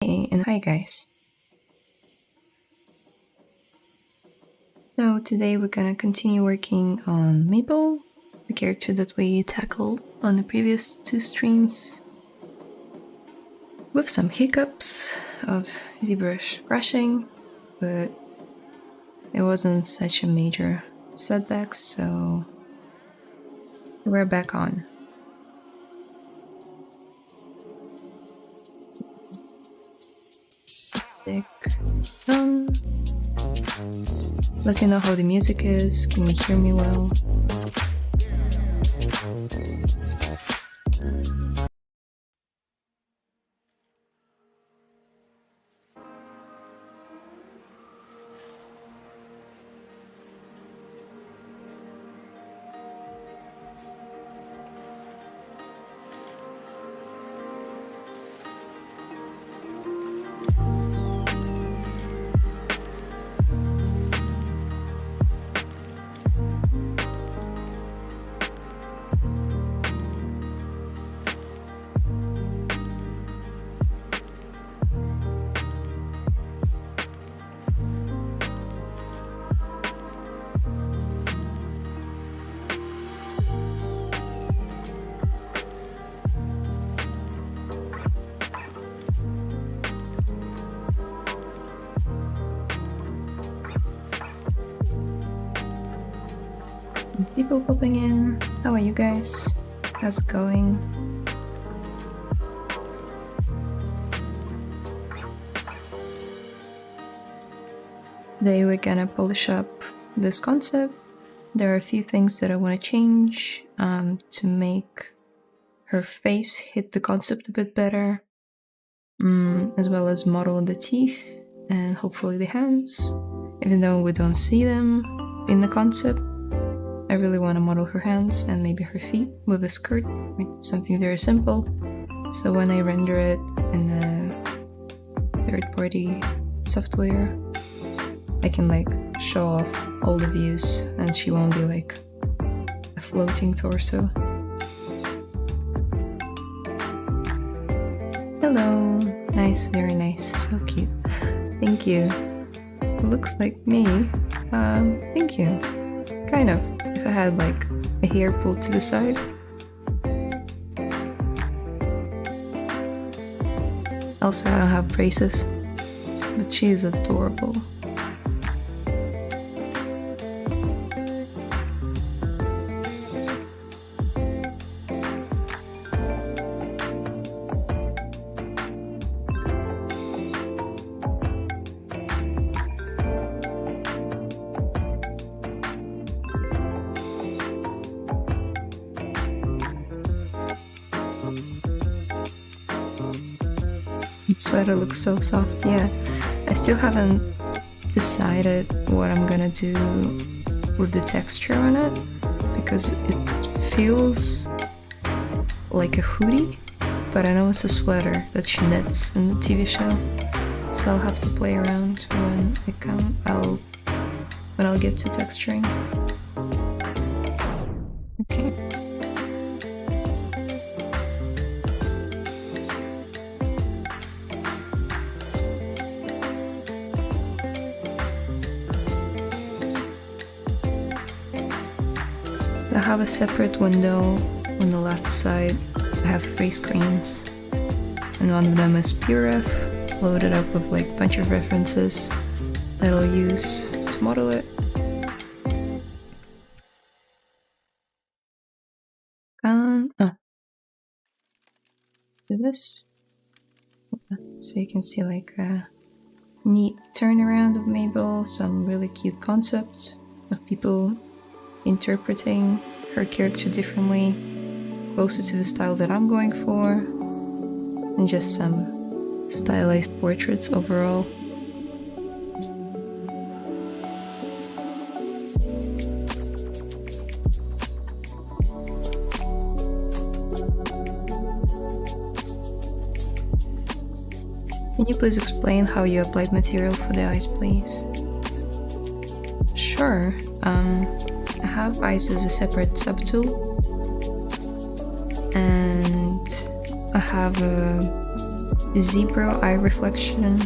Hey, and hi guys. So today we're gonna continue working on Maple, the character that we tackled on the previous two streams, with some hiccups of ZBrush brushing, but it wasn't such a major setback, so we're back on. Let me know how the music is. Can you hear me well? People popping in. How are you guys? How's it going? Today we're gonna polish up this concept. There are a few things that I want to change to make her face hit the concept a bit better, as well as model the teeth and hopefully the hands. Even though we don't see them in the concept, I really want to model her hands and maybe her feet with a skirt, like something very simple. So when I render it in the third-party software, I can like show off all the views and she won't be like a floating torso. Hello! Nice, very nice, so cute. Thank you. It looks like me. Thank you. Kind of. If I had like a hair pulled to the side. Also, I don't have braces, but she is adorable. Sweater looks so soft. Yeah, I still haven't decided what I'm gonna do with the texture on it because it feels like a hoodie, but I know it's a sweater that she knits in the TV show, so I'll have to play around when I'll get to texturing. Okay. I have a separate window on the left side. I have 3 screens, and one of them is PureRef, loaded up with like a bunch of references that I'll use to model it. Do this so you can see like a neat turnaround of Mabel, some really cute concepts of people interpreting her character differently, closer to the style that I'm going for, and just some stylized portraits overall. Can you please explain how you applied material for the eyes, please? Sure. I have eyes as a separate subtool, and I have a ZBrush eye reflection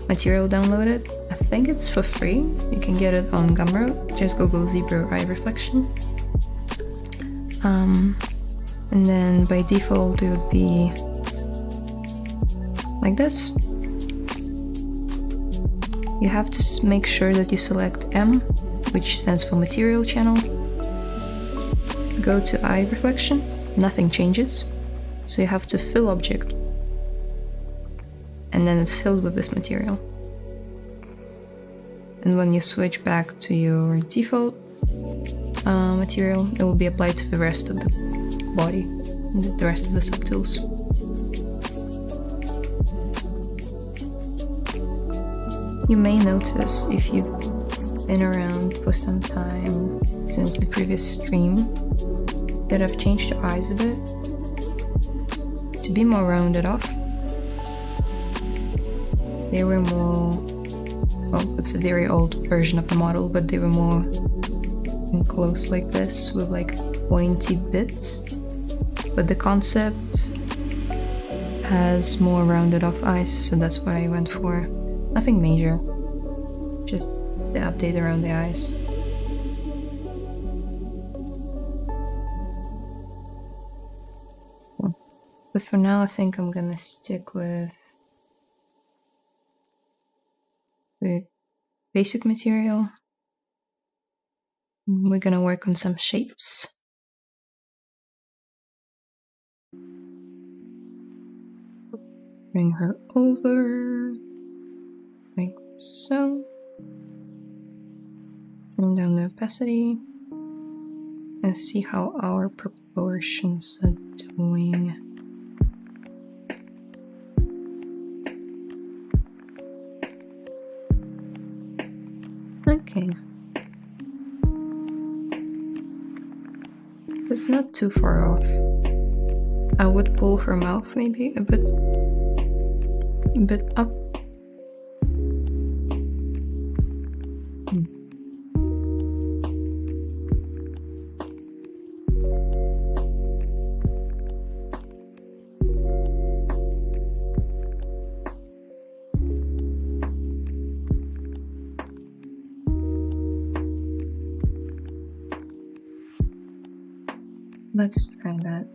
material downloaded. I think it's for free. You can get it on Gumroad. Just Google ZBrush eye reflection. And then by default it would be like this. You have to make sure that you select M, which stands for material channel. Go to eye reflection, nothing changes. So you have to fill object. And then it's filled with this material. And when you switch back to your default material, it will be applied to the rest of the body, and the rest of the subtools. You may notice, if you've been around for some time since the previous stream, that I've changed the eyes a bit to be more rounded off. They were more, well, it's a very old version of the model, but they were more enclosed like this with like pointy bits. But the concept has more rounded off eyes, so that's what I went for. Nothing major, just the update around the eyes. But for now I think I'm gonna stick with the basic material. We're gonna work on some shapes. Bring her over, like so. Bring down the opacity and see how our proportions are doing. Okay. It's not too far off. I would pull her mouth maybe a bit up. Let's try that.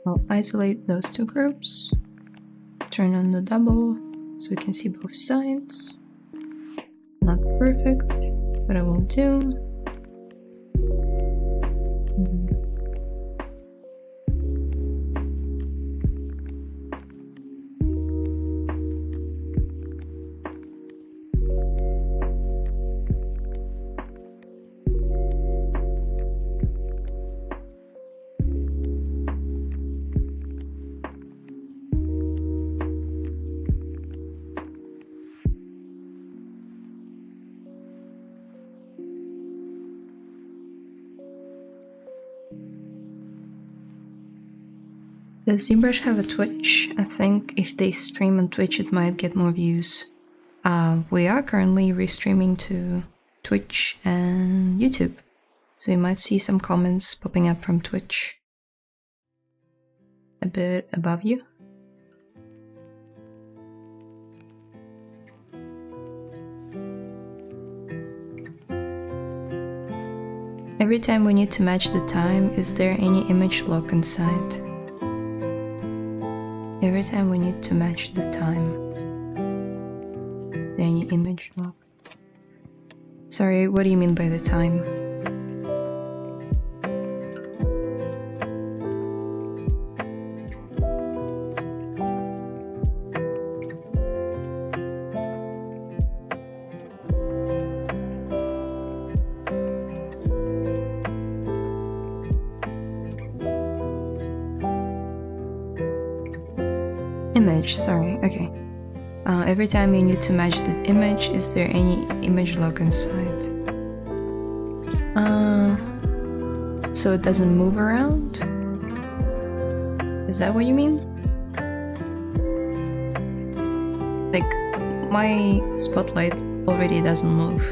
I'll isolate those two groups, turn on the double so we can see both sides. Not perfect, but I will do. Does ZBrush have a Twitch? I think if they stream on Twitch it might get more views. We are currently restreaming to Twitch and YouTube, so you might see some comments popping up from Twitch a bit above you. Every time we need to match the time, is there any image lock inside? Every time we need to match the time. Is there any image lock? Sorry, what do you mean by the time? Image, sorry, okay. Every time you need to match the image, is there any image lock inside? So it doesn't move around? Is that what you mean? Like, my spotlight already doesn't move.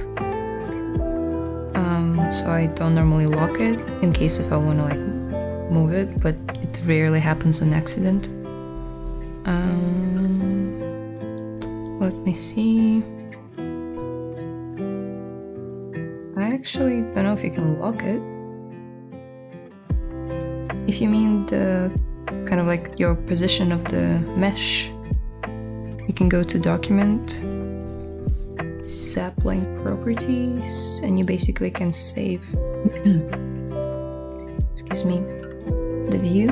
So I don't normally lock it in case if I want to like move it, but it rarely happens on accident. Let me see. I actually don't know if you can lock it. If you mean the kind of like your position of the mesh, you can go to Document, Sapling Properties, and you basically can save excuse me, the view.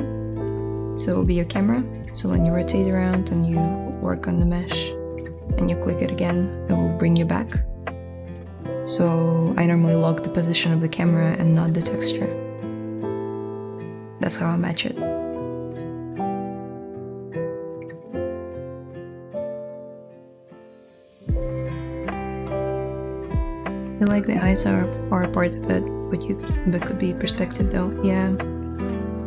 So it will be your camera. So when you rotate around and you work on the mesh and you click it again, it will bring you back. So I normally lock the position of the camera and not the texture. That's how I match it. I feel like the eyes are part of it, but could be perspective though. Yeah,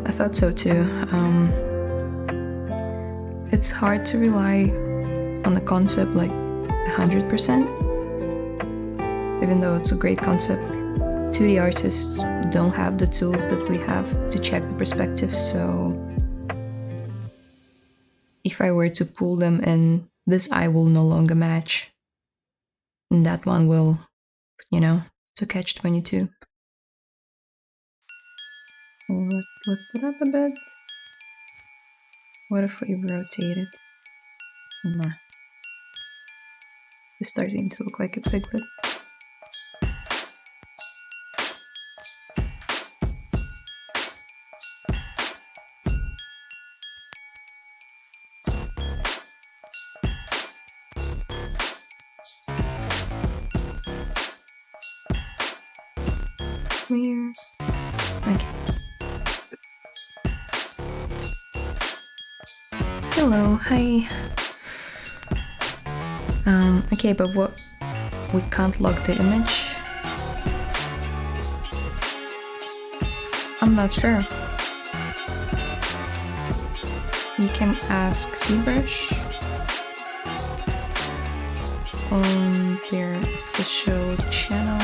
I thought so too. It's hard to rely on the concept like 100%, even though it's a great concept. 2D artists don't have the tools that we have to check the perspective, so if I were to pull them in, this eye will no longer match, and that one will, you know, it's a catch-22. Let's lift it up a bit. What if we rotate it? Nah. It's starting to look like a piglet. Clear. Okay. Hello, hi. Okay, but what? We can't lock the image? I'm not sure. You can ask ZBrush on their official channel,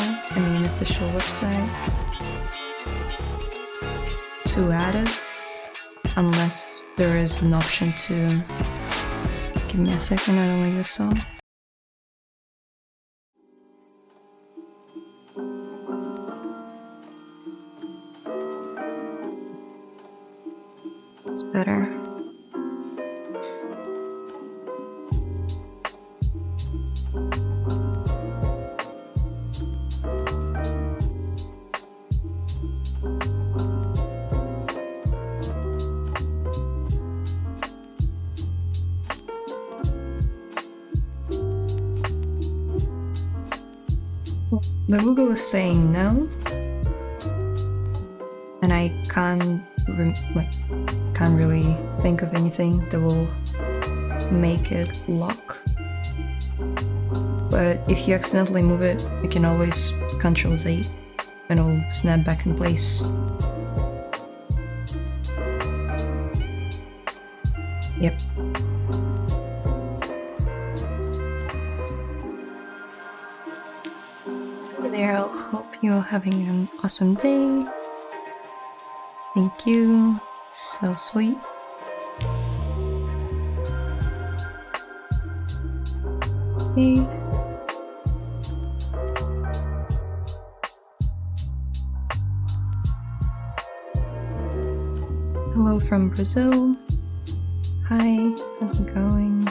official website, to add it, unless there is an option to... Give me a second, I don't like this song. It's better. The Google is saying no, and I can't really think of anything that will make it lock. But if you accidentally move it, you can always Ctrl-Z and it'll snap back in place. Yep. There, I hope you're having an awesome day. Thank you. So sweet. Okay. Hello from Brazil. Hi, how's it going?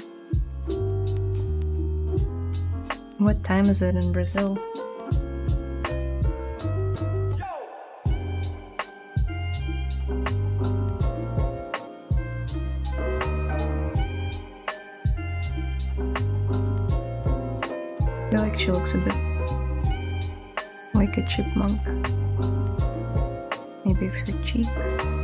What time is it in Brazil? I feel like she looks a bit like a chipmunk. Maybe it's her cheeks.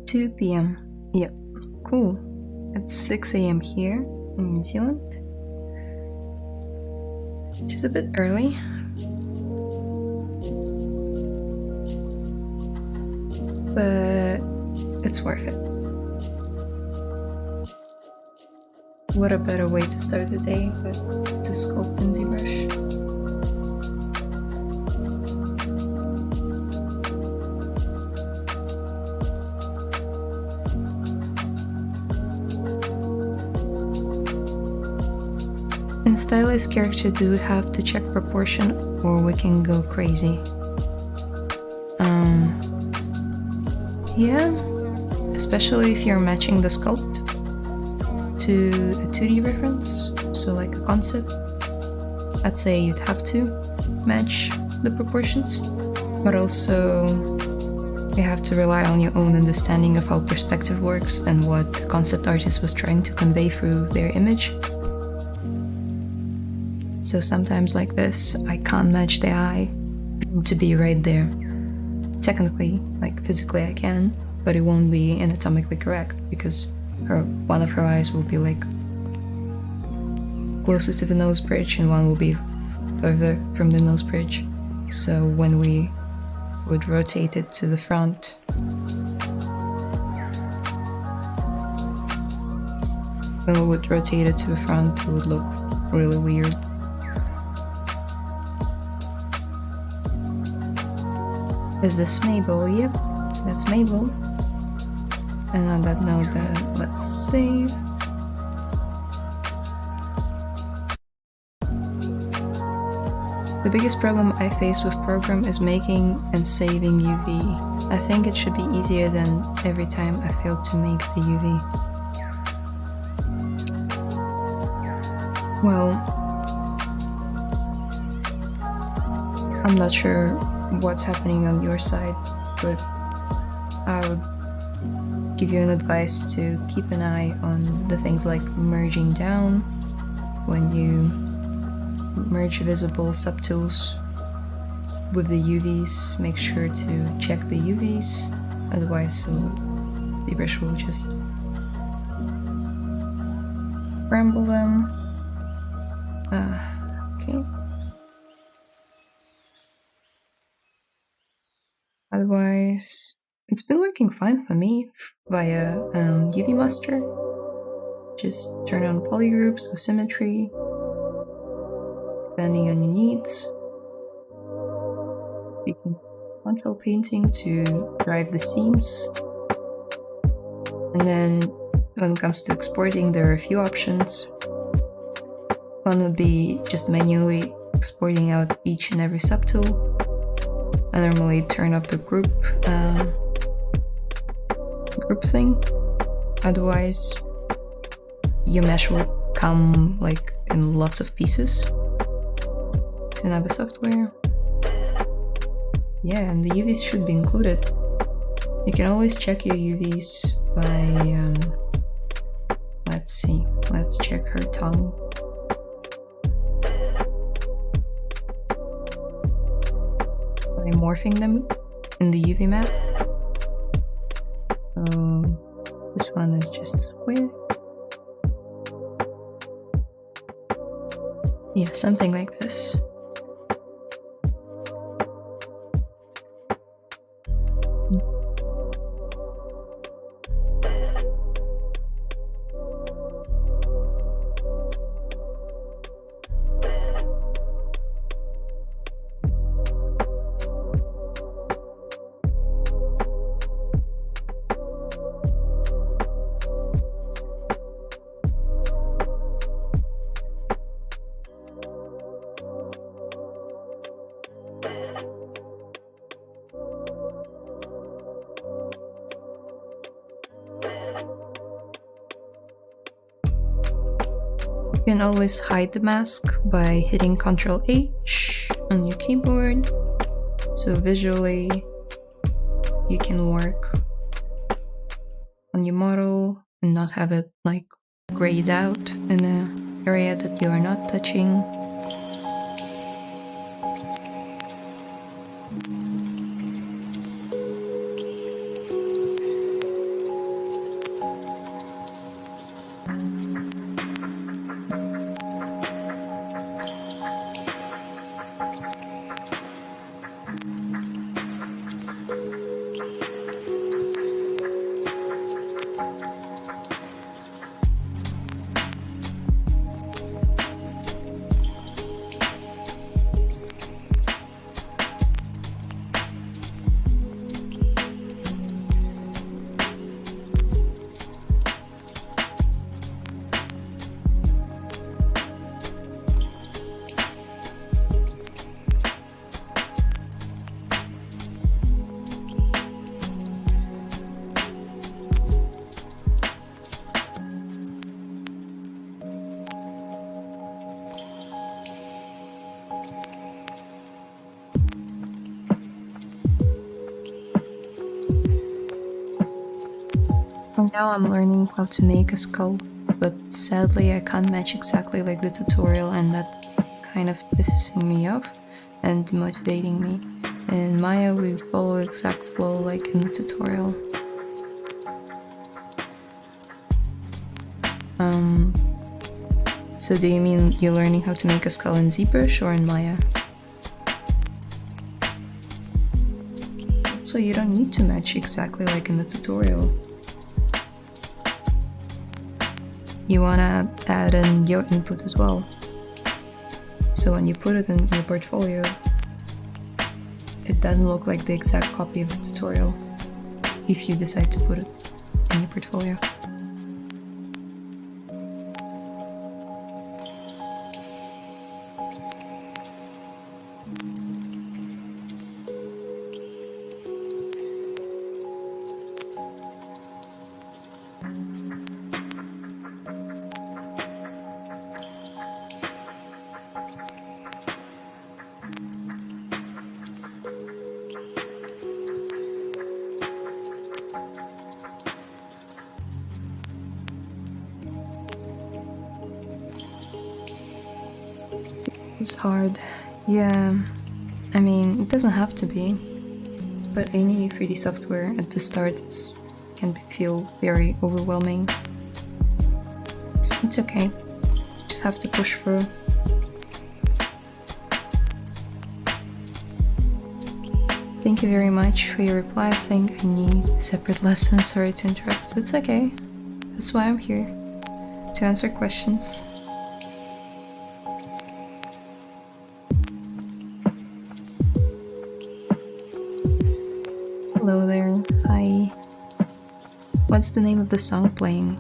2 p.m. Yep, cool. It's 6 a.m. here in New Zealand, which is a bit early. But it's worth it. What a better way to start the day but to sculpt in ZBrush. In stylized character, do we have to check proportion or we can go crazy? Yeah, especially if you're matching the sculpt to a 2D reference, so like a concept. I'd say you'd have to match the proportions, but also you have to rely on your own understanding of how perspective works and what the concept artist was trying to convey through their image. So sometimes like this, I can't match the eye to be right there. Technically, like physically I can, but it won't be anatomically correct because one of her eyes will be like closer to the nose bridge and one will be further from the nose bridge. So when we would rotate it to the front, it would look really weird. Is this Mabel? Yep, that's Mabel. And on that note, let's save. The biggest problem I face with program is making and saving UV. I think it should be easier than every time I fail to make the UV. Well, I'm not sure what's happening on your side, but I would give you an advice to keep an eye on the things like merging down. When you merge visible subtools with the UVs, make sure to check the UVs, otherwise ZBrush will just scramble them. Okay. Otherwise, it's been working fine for me via UV Master. Just turn on polygroups or symmetry, depending on your needs. You can control painting to drive the seams. And then when it comes to exporting, there are a few options. One would be just manually exporting out each and every subtool. I normally turn up the group thing. Otherwise, your mesh will come like in lots of pieces to another software. Yeah, and the UVs should be included. You can always check your UVs by let's see. Let's check her tongue. By morphing them in the UV map. So this one is just a square. Yeah, something like this. You can always hide the mask by hitting Ctrl H on your keyboard, so visually you can work on your model and not have it like grayed out in an area that you are not touching. Now I'm learning how to make a skull, but sadly I can't match exactly like the tutorial, and that kind of pissing me off and demotivating me. In Maya we follow exact flow like in the tutorial. So do you mean you're learning how to make a skull in ZBrush or in Maya? So you don't need to match exactly like in the tutorial. You wanna add in your input as well. So when you put it in your portfolio, it doesn't look like the exact copy of the tutorial if you decide to put it in your portfolio. It's hard. Yeah, I mean, it doesn't have to be, but any 3D software at the start can feel very overwhelming. It's okay, just have to push through. Thank you very much for your reply. I think I need a separate lesson. Sorry to interrupt. It's okay, that's why I'm here, to answer questions. Hello there, hi. What's the name of the song playing?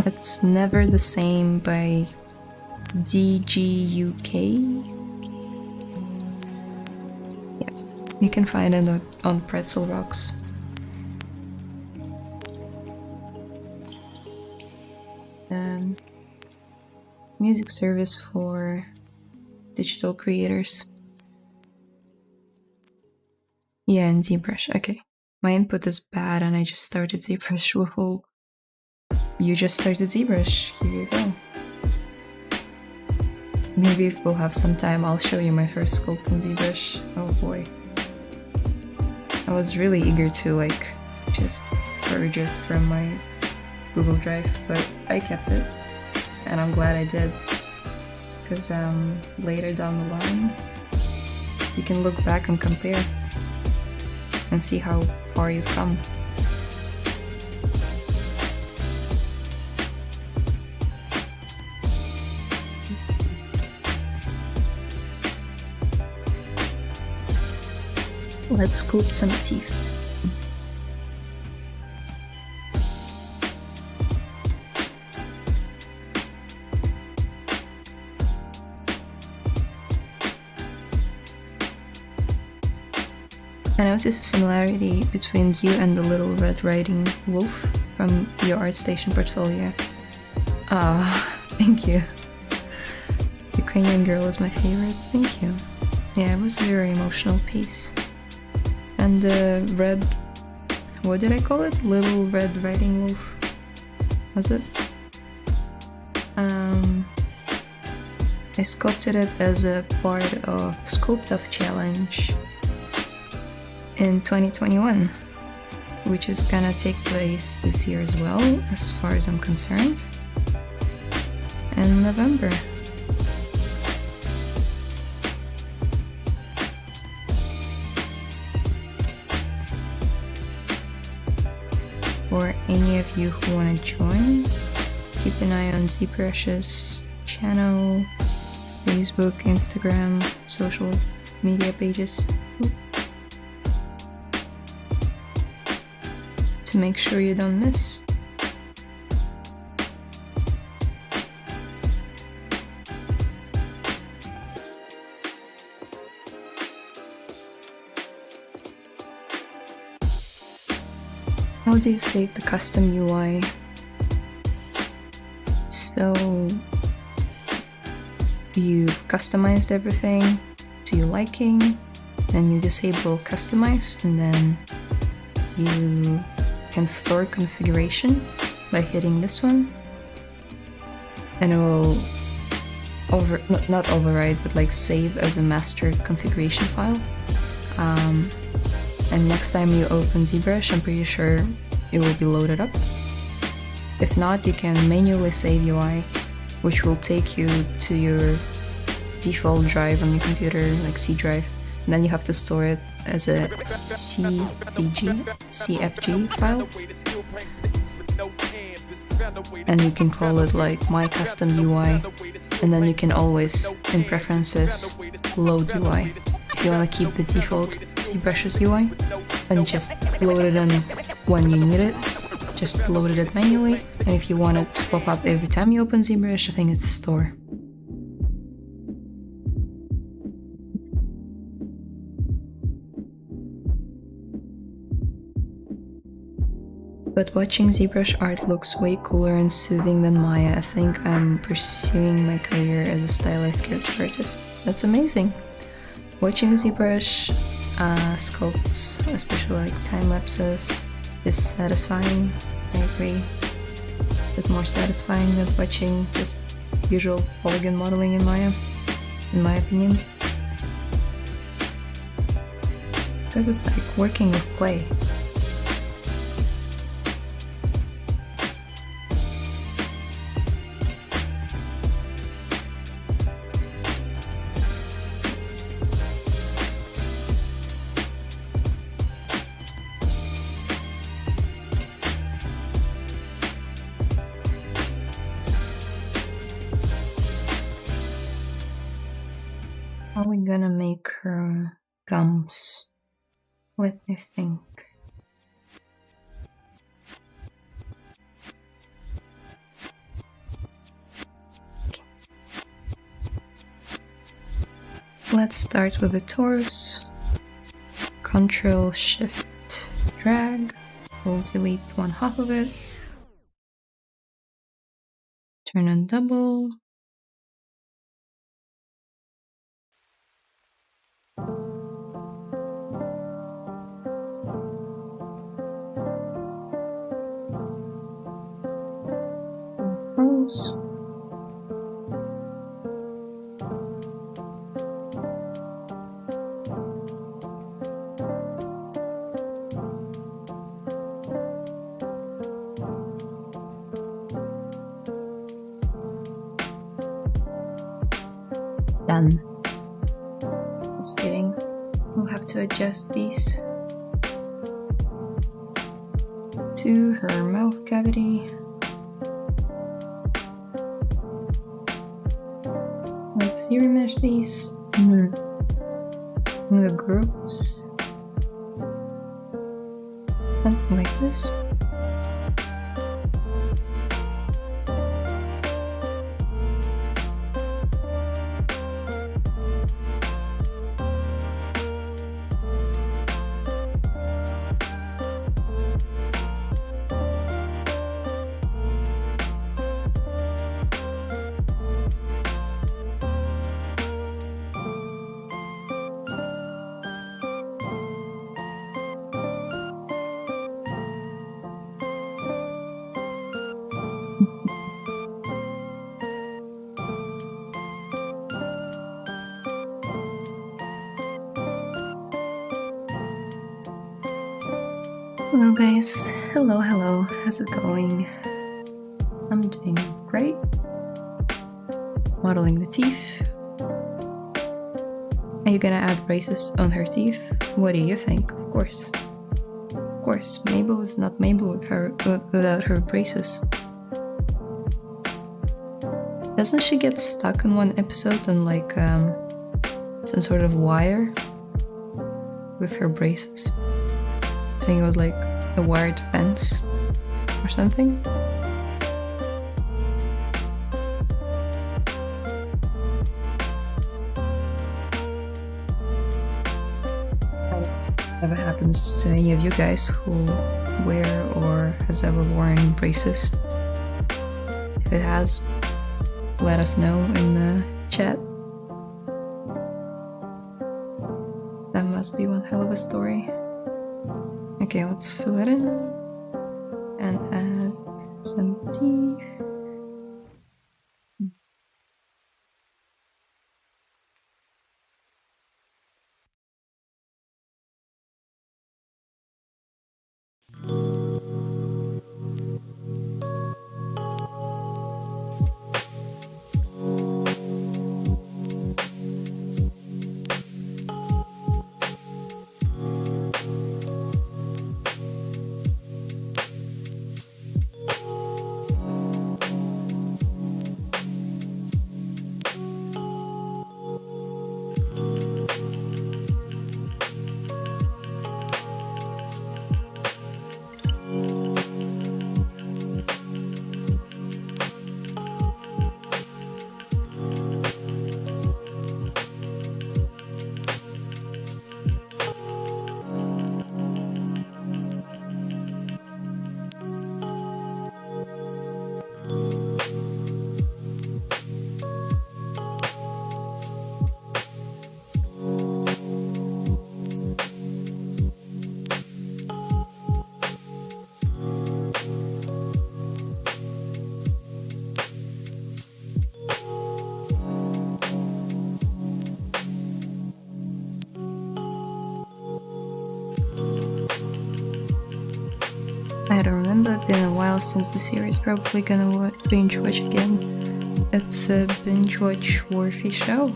It's Never the Same by DGUK. Yeah, you can find it on Pretzel Rocks. Music service for digital creators. Yeah, in ZBrush. Okay. My input is bad and I just started ZBrush. Woohoo. You just started ZBrush. Here you go. Maybe if we'll have some time, I'll show you my first sculpt in ZBrush. Oh boy. I was really eager to like just purge it from my Google Drive, but I kept it. And I'm glad I did. Because later down the line, you can look back and compare. And see how far you've come. Let's sculpt some teeth. I noticed a similarity between you and the Little Red Riding Wolf from your ArtStation portfolio. Ah, thank you. Ukrainian Girl is my favorite, thank you. Yeah, it was a very emotional piece. And the red... what did I call it? Little Red Riding Wolf? Was it? I sculpted it as a part of Sculpt Off Challenge in 2021. which is gonna take place this year as well, as far as I'm concerned, and November. For any of you who want to join, keep an eye on ZBrush's channel, Facebook, Instagram, social media pages to make sure you don't miss. How do you save the custom UI? So you've customized everything to your liking, then you disable customize, and then you can store configuration by hitting this one, and it will not override, but like save as a master configuration file. And next time you open ZBrush, I'm pretty sure it will be loaded up. If not, you can manually save UI, which will take you to your default drive on your computer, like C drive, and then you have to store it as a CFG file, and you can call it like my custom UI, and then you can always, in preferences, load UI. If you want to keep the default ZBrush's UI and just load it in when you need it, just loaded it manually, and if you want it to pop up every time you open ZBrush, I think it's store. But watching ZBrush art looks way cooler and soothing than Maya. I think I'm pursuing my career as a stylized character artist. That's amazing. Watching ZBrush sculpts, especially like time lapses, is satisfying. I agree. It's more satisfying than watching just usual polygon modeling in Maya, in my opinion. Because it's like working with clay. How are we gonna make her gums? Let me think. Okay. Let's start with the torso. Control Shift drag. We'll delete one half of it. Turn on double. Close. Done. Just kidding. We'll have to adjust these to her mouth cavity. Let's remesh these in the groups. Something like this. Hello guys, hello, how's it going? I'm doing great. Modeling the teeth. Are you gonna add braces on her teeth? What do you think? Of course. Of course, Mabel is not Mabel without her braces. Doesn't she get stuck in one episode on like some sort of wire with her braces? I think it was like a wired fence or something. Whatever happens to any of you guys who wear or has ever worn braces. If it has, let us know in the chat. That must be one hell of a story. Okay, let's fill it in and add some teeth. I don't remember, it's been a while since the series, probably gonna binge watch again. It's a binge watch worthy show.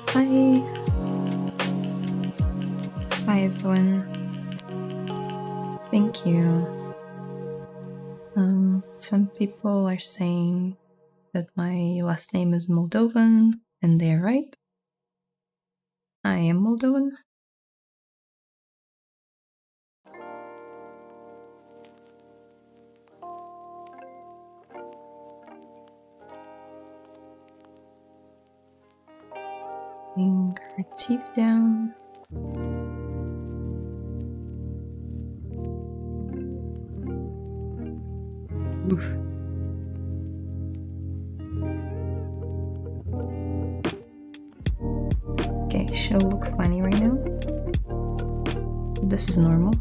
Hi. Hi everyone. Thank you. Some people are saying that my last name is Moldovan, and they're right. I am Moldovan. Bring her teeth down. Oof. Okay, she'll look funny right now. This is normal.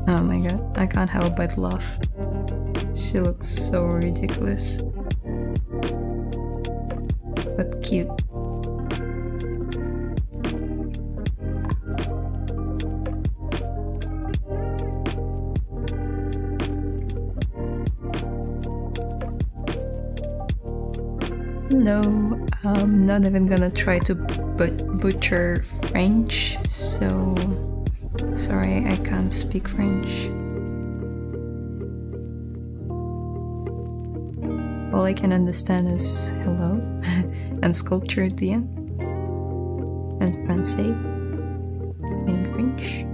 Oh my god, I can't help but laugh. She looks so ridiculous. But cute. No, I'm not even gonna try to butcher French, so sorry, I can't speak French. All I can understand is hello and sculpture at the end, and Francais, meaning French.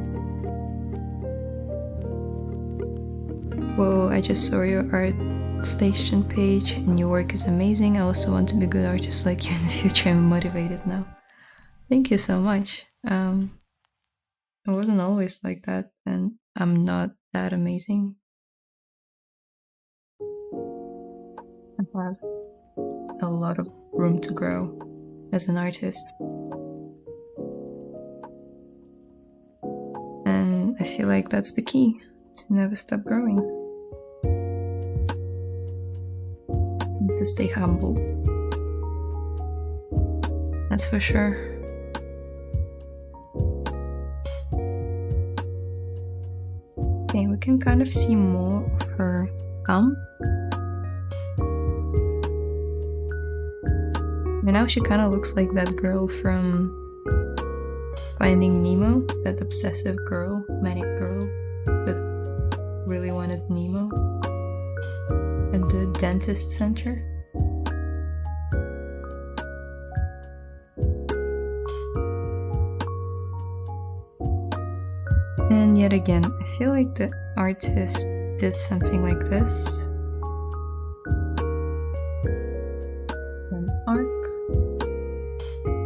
Whoa, I just saw your art station page and your work is amazing. I also want to be a good artist like you in the future. I'm motivated now. Thank you so much. I wasn't always like that, and I'm not that amazing. I have a lot of room to grow as an artist. I feel like that's the key, to never stop growing. And to stay humble. That's for sure. Okay, we can kind of see more of her gum. And now she kind of looks like that girl from Finding Nemo, that obsessive girl, manic girl that really wanted Nemo at the dentist center. And yet again, I feel like the artist did something like this. An arc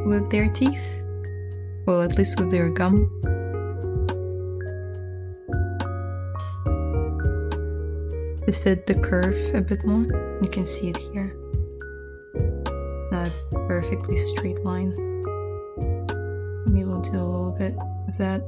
with their teeth, well, at least with their gum. To fit the curve a bit more. You can see it here. It's not a perfectly straight line. Maybe we'll do a little bit of that.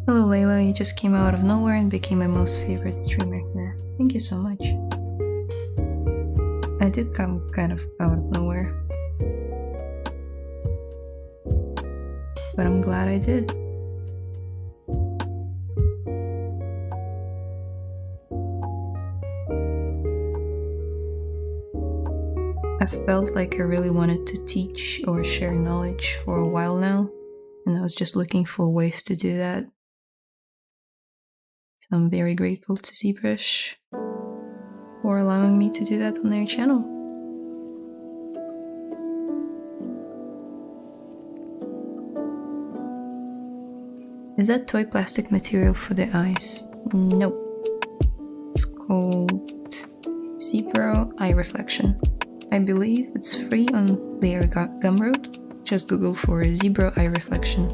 Hello Layla, you just came out of nowhere and became my most favorite streamer here. Thank you so much. I did come kind of out of nowhere. But I'm glad I did. I felt like I really wanted to teach or share knowledge for a while now, and I was just looking for ways to do that. So I'm very grateful to ZBrush for allowing me to do that on their channel. Is that toy plastic material for the eyes? Nope. It's called ZBrush Eye Reflection. I believe it's free on their Gumroad. Just Google for ZBrush Eye Reflection.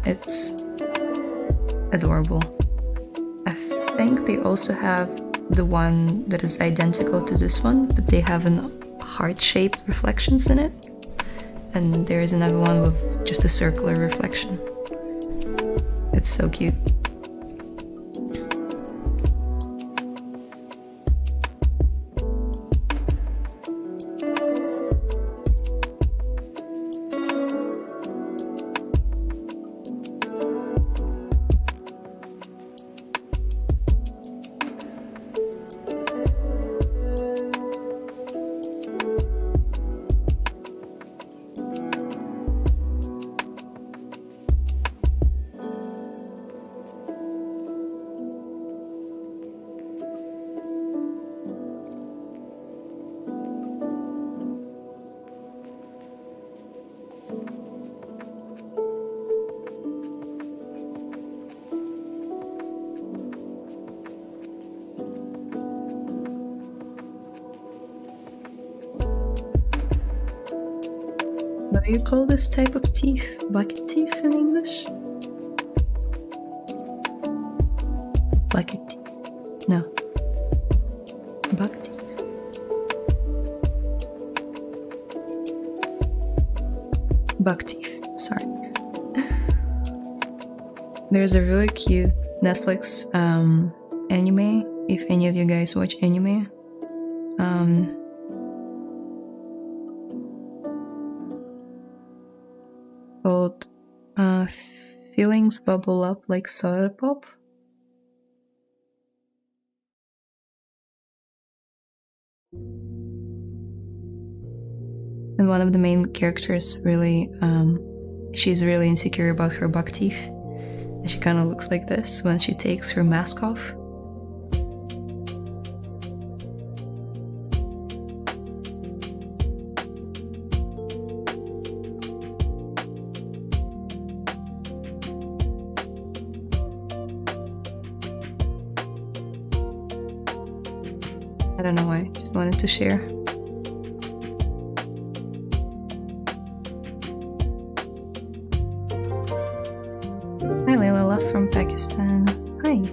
It's adorable. I think they also have the one that is identical to this one, but they have heart-shaped reflections in it. And there is another one with just a circular reflection. It's so cute. What do you call this type of teeth? Bucket teeth in English? Bucket teeth. No. Buck teeth. Buck teeth. Sorry. There's a really cute Netflix anime, if any of you guys watch anime. Called Feelings Bubble Up Like Soda Pop. And one of the main characters really, she's really insecure about her buck teeth. And she kind of looks like this when she takes her mask off. I don't know why, just wanted to share. Pakistan. Hi.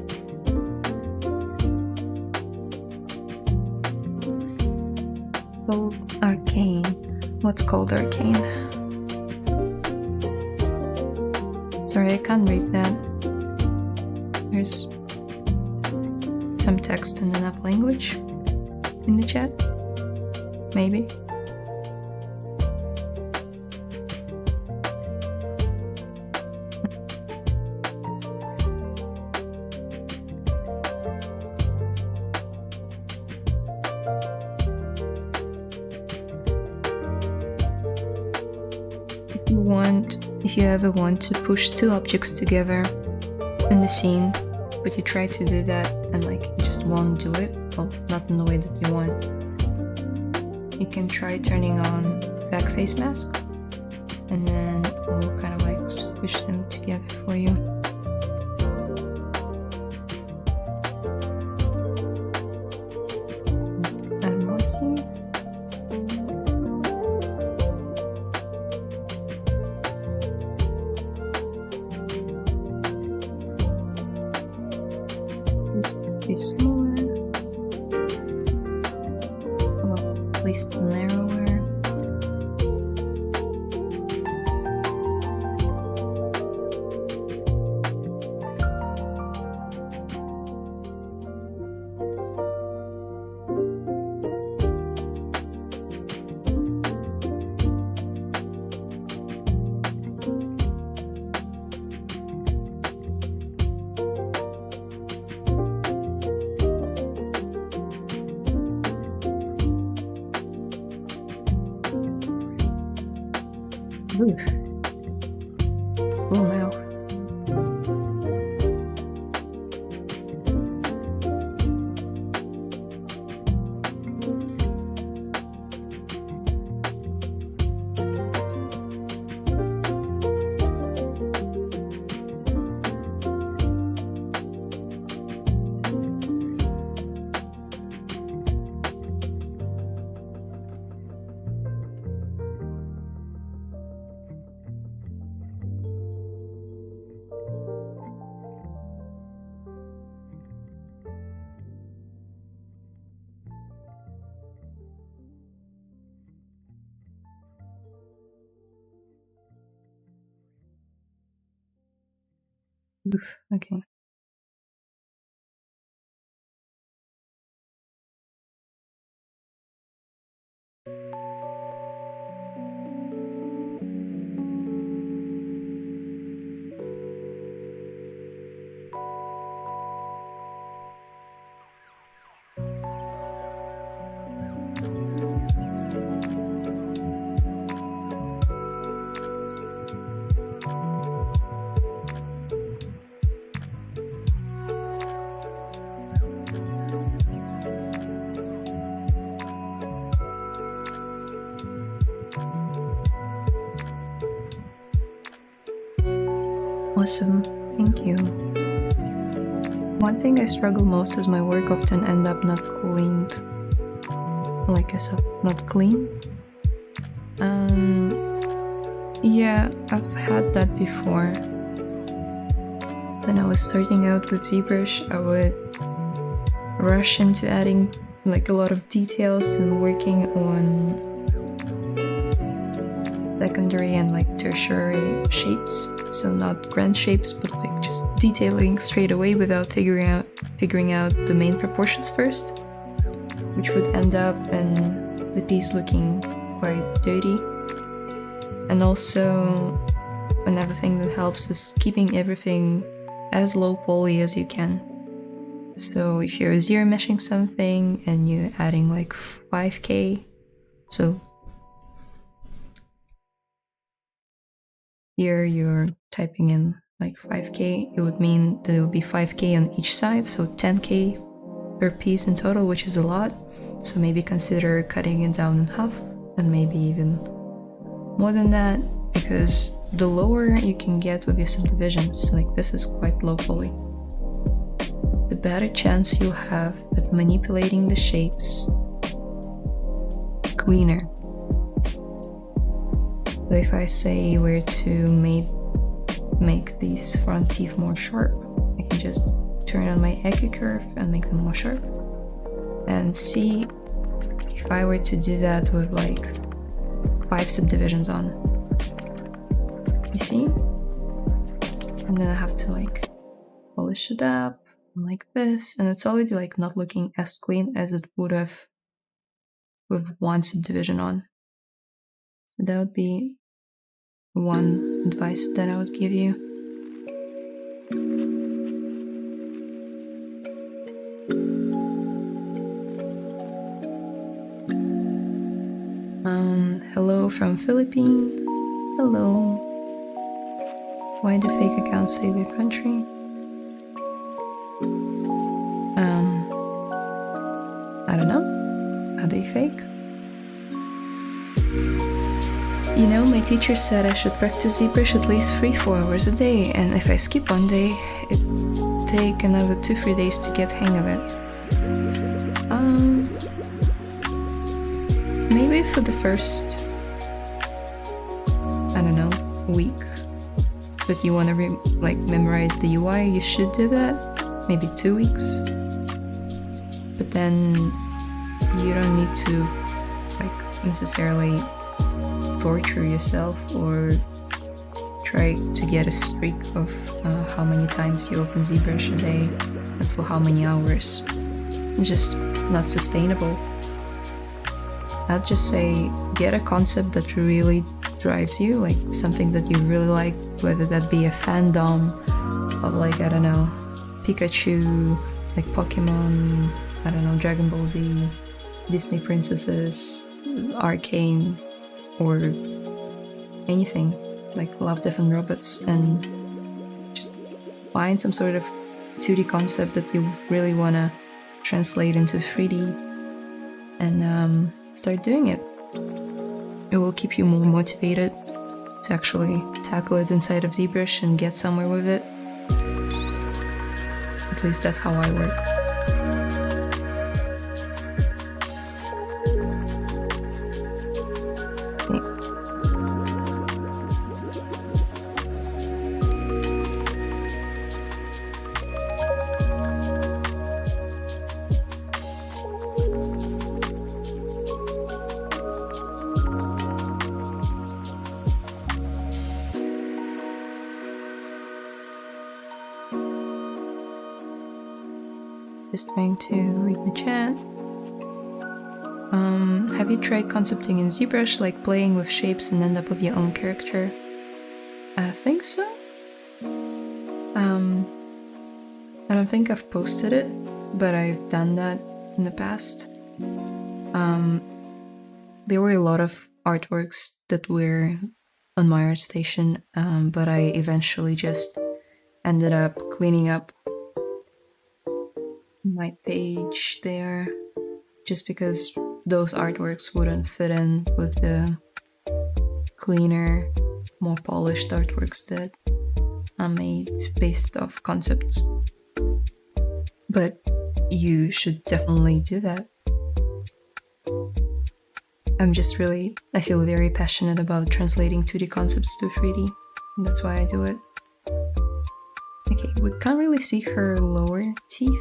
Called Arcane. What's called Arcane? Sorry, I can't read that. There's some text in enough language in the chat. Maybe. If you ever want to push two objects together in the scene, but you try to do that and like you just won't do it, well, not in the way that you want, you can try turning on back face mask, and then it will kind of like squish them together for you. Add more to. Smaller, well, at least narrower. Oof. Oh wow. Oof. Okay. Awesome, thank you. One thing I struggle most is my work often end up not cleaned. Like I said, not clean. Yeah, I've had that before. When I was starting out with ZBrush, I would rush into adding like a lot of details and working on secondary and like tertiary shapes. So not grand shapes, but like just detailing straight away without figuring out the main proportions first, which would end up in the piece looking quite dirty. And also another thing that helps is keeping everything as low poly as you can. So if you're zero meshing something and you're adding like 5K, so here you're typing in like 5K, it would mean that it would be 5K on each side, so 10K per piece in total, which is a lot. So maybe consider cutting it down in half, and maybe even more than that, because the lower you can get with your subdivisions, like this is quite low poly, the better chance you'll have at manipulating the shapes cleaner. So if I say we're to make these front teeth more sharp, just turn on my EQ curve and make them more sharp. And see if I were to do that with like 5 subdivisions on. You see? And then I have to like polish it up like this, and it's already like not looking as clean as it would have with 1 subdivision on. So that would be one advice that I would give you. Hello from Philippines. Hello. Why do fake accounts say their country? I don't know. Are they fake? You know, my teacher said I should practice ZBrush at least 3-4 hours a day, and if I skip one day, it'd take another 2-3 days to get hang of it. Maybe for the first, I don't know, week that you want to memorize the UI, you should do that. Maybe 2 weeks. But then you don't need to necessarily torture yourself or try to get a streak of how many times you open ZBrush a day and for how many hours. It's just not sustainable. I'd just say get a concept that really drives you, like something that you really like, whether that be a fandom of I don't know, Pikachu, like Pokemon, I don't know, Dragon Ball Z, Disney princesses, Arcane, or anything, like Love, Death and Robots, and just find some sort of 2D concept that you really want to translate into 3D and start doing it. It will keep you more motivated to actually tackle it inside of ZBrush and get somewhere with it. At least that's how I work. Just trying to read the chat. Have you tried concepting in ZBrush, like playing with shapes and end up with your own character? I think so. I don't think I've posted it, but I've done that in the past. There were a lot of artworks that were on my ArtStation, but I eventually just ended up cleaning up my page there, just because those artworks wouldn't fit in with the cleaner, more polished artworks that I made based off concepts. But you should definitely do that. I feel very passionate about translating 2D concepts to 3D, and that's why I do it. Okay, we can't really see her lower teeth.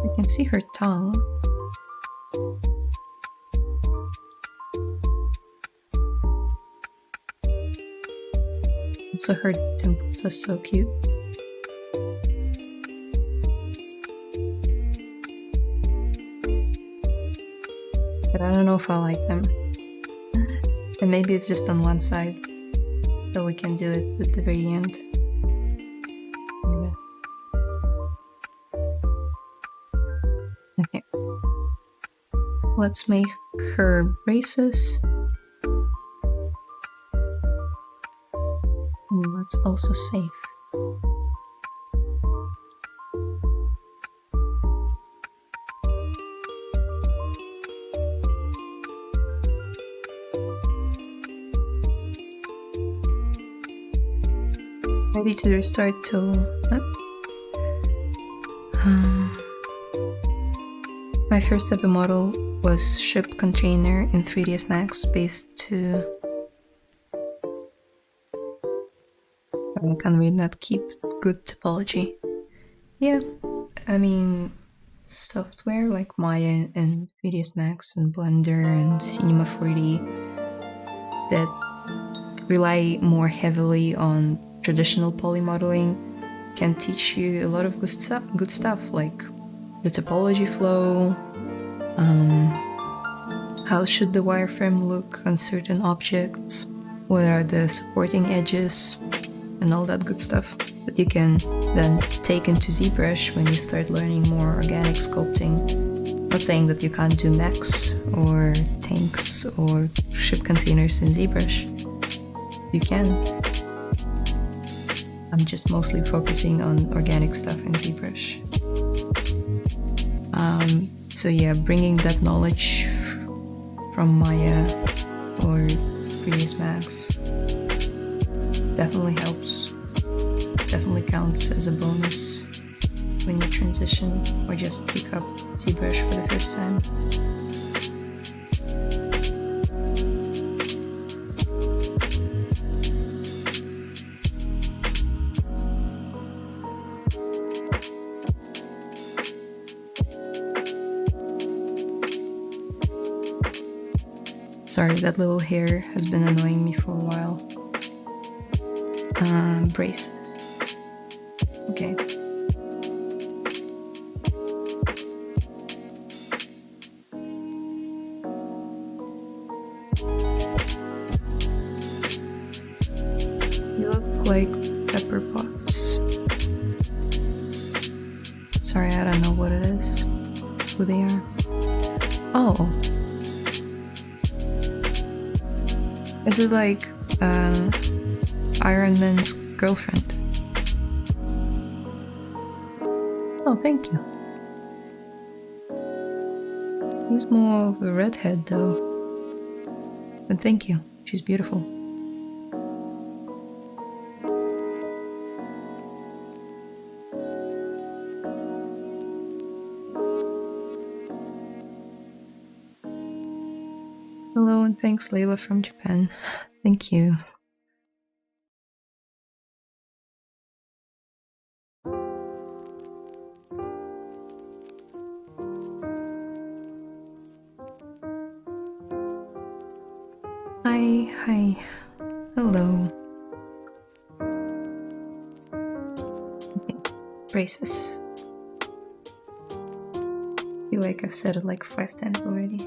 We can see her tongue. Also, her dimples are so cute. But I don't know if I like them. And maybe it's just on one side, so we can do it at the very end. Okay. Let's make her braces. And let's also save. Ready to restart till my first ever model was ship container in 3ds Max based to I can really not keep good topology. Yeah, I mean, software like Maya and 3ds Max and Blender and Cinema 4D that rely more heavily on traditional polymodeling can teach you a lot of good stuff like the topology flow, how should the wireframe look on certain objects, what are the supporting edges, and all that good stuff that you can then take into ZBrush when you start learning more organic sculpting. Not saying that you can't do mechs or tanks or ship containers in ZBrush. You can. I'm just mostly focusing on organic stuff in ZBrush. So yeah, bringing that knowledge from Maya or 3ds Max definitely helps. Definitely counts as a bonus when you transition or just pick up ZBrush for the first time. Sorry, that little hair has been annoying me for a while. Braces. Okay. You look like pepper pots. Sorry, I don't know what it is. Who they are. Oh. Is it like Iron Man's girlfriend? Oh, thank you. He's more of a redhead though. But thank you, she's beautiful. Hello and thanks Layla from Japan. Thank you. Hi. Hello. Okay. Braces. I feel like I've said it like 5 times already.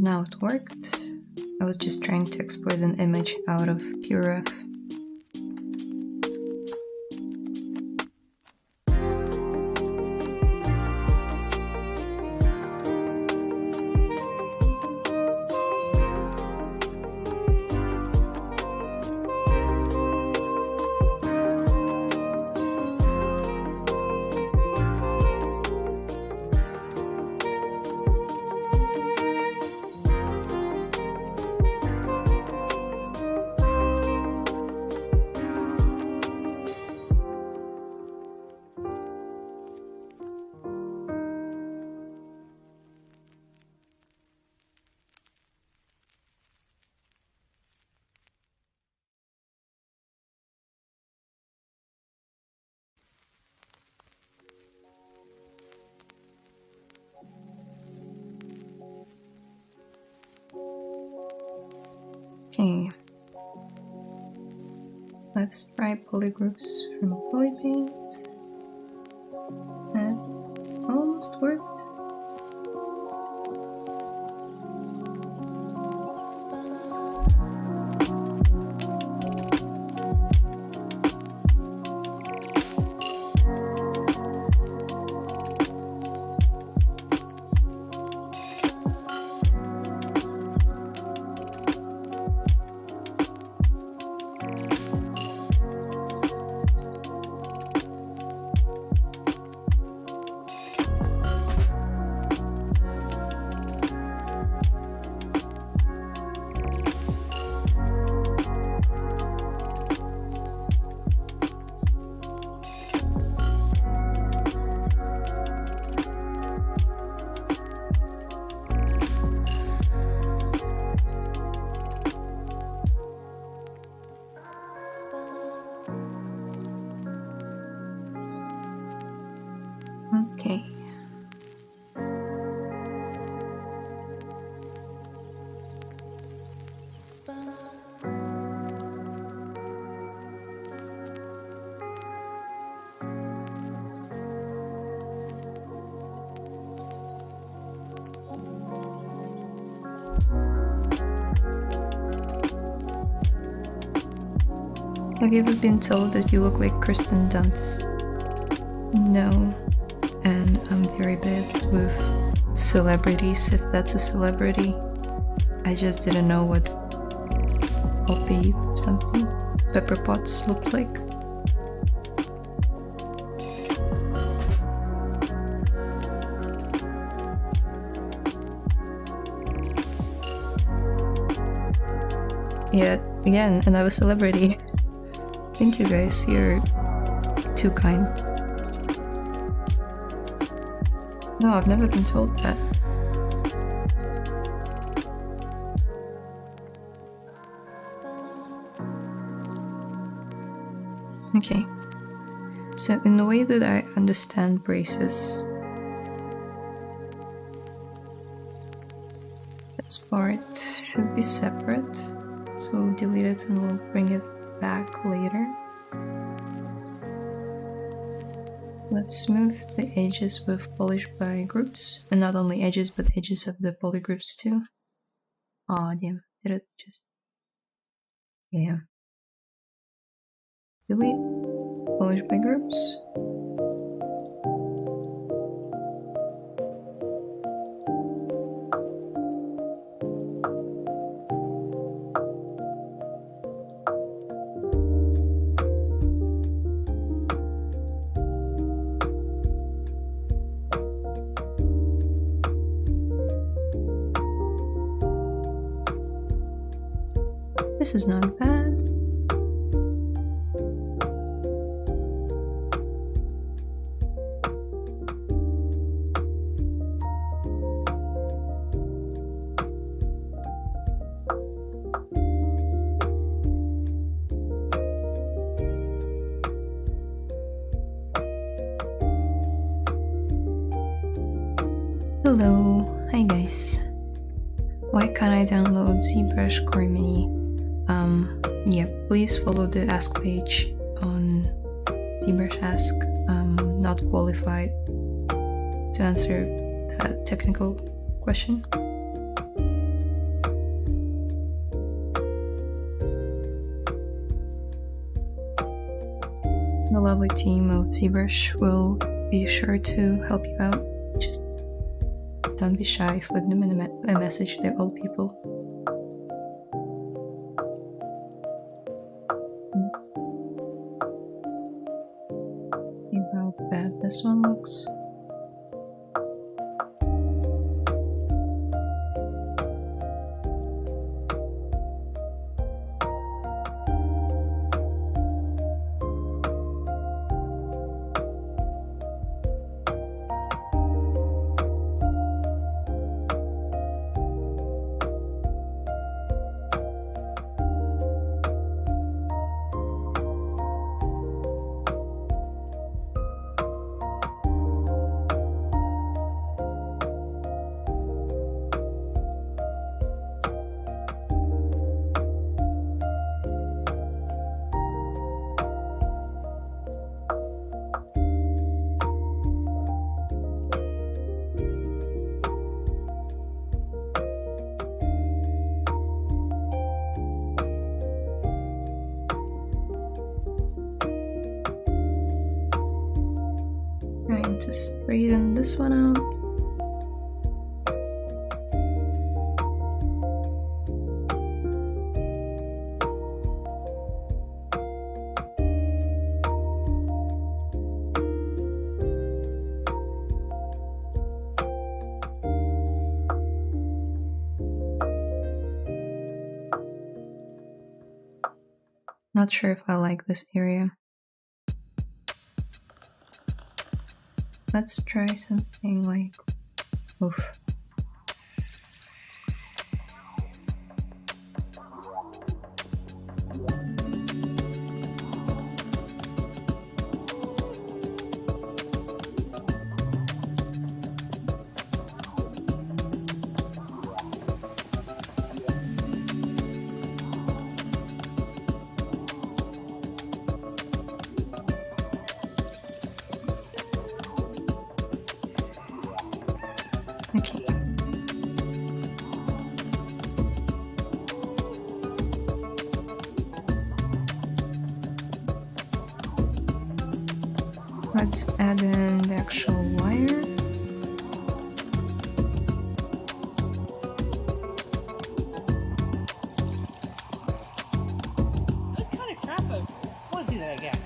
Now it worked. I was just trying to export an image out of PureRef. Okay, let's try polygroups from Polypaint. That almost worked. Have you ever been told that you look like Kristen Dunst? No, and I'm very bad with celebrities, if that's a celebrity. I just didn't know what Poppy something, Pepper Potts looked like. Yeah, again, another celebrity. Thank you guys, you're too kind. No, I've never been told that. Okay, so in the way that I understand braces, this part should be separate, so we'll delete it and we'll bring it back later. Let's smooth the edges with polish by groups, and not only edges but edges of the poly groups too. Aw, damn, did it just... yeah. Delete, polish by groups. This is not bad. Hello, hi guys. Why can't I download ZBrush Core Mini? Yeah, please follow the ask page on ZBrush Ask. I'm not qualified to answer that technical question. The lovely team of ZBrush will be sure to help you out. Just don't be shy, flip them in a message, they're all people. See how bad this one looks. Trying to straighten this one out. Not sure if I like this area. Let's try something like, oof. Let's add in the actual wire. That's kind of crap. I want to do that again.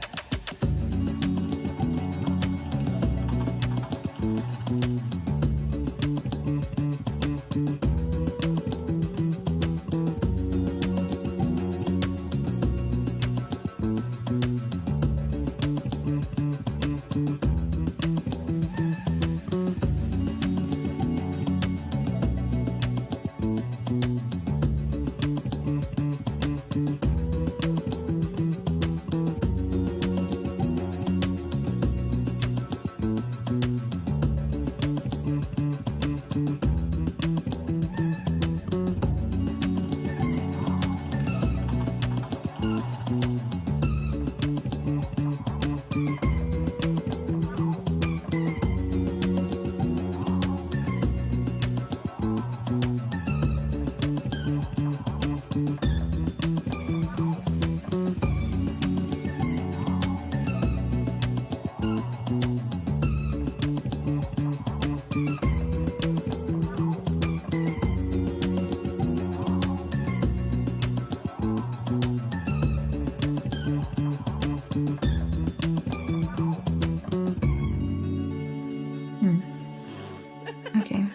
Okay.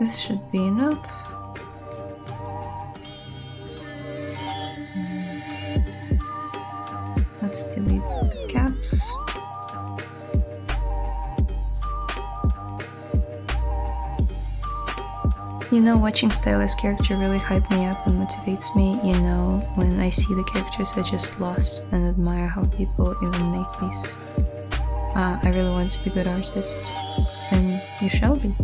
This should be enough. Let's delete the caps. You know, watching Stylist character really hyped me up and motivates me. You know, when I see the characters I just lost and admire how people even make these. I really want to be a good artist, and you shall be.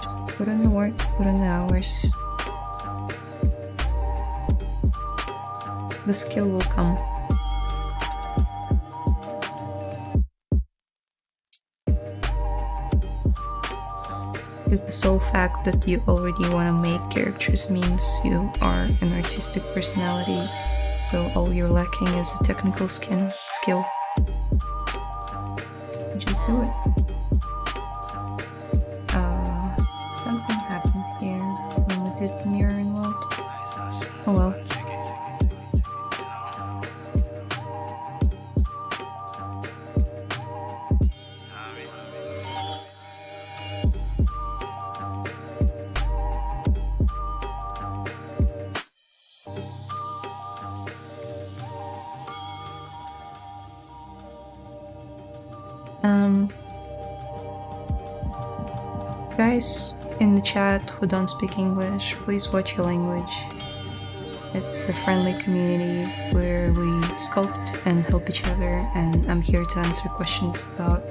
Just put in the work, put in the hours. The skill will come. Because the sole fact that you already want to make characters means you are an artistic personality, so all you're lacking is a technical skill. Just do it. Something happened here when we did the mirroring world. Oh well. Guys in the chat who don't speak English, please watch your language. It's a friendly community where we sculpt and help each other, and I'm here to answer questions about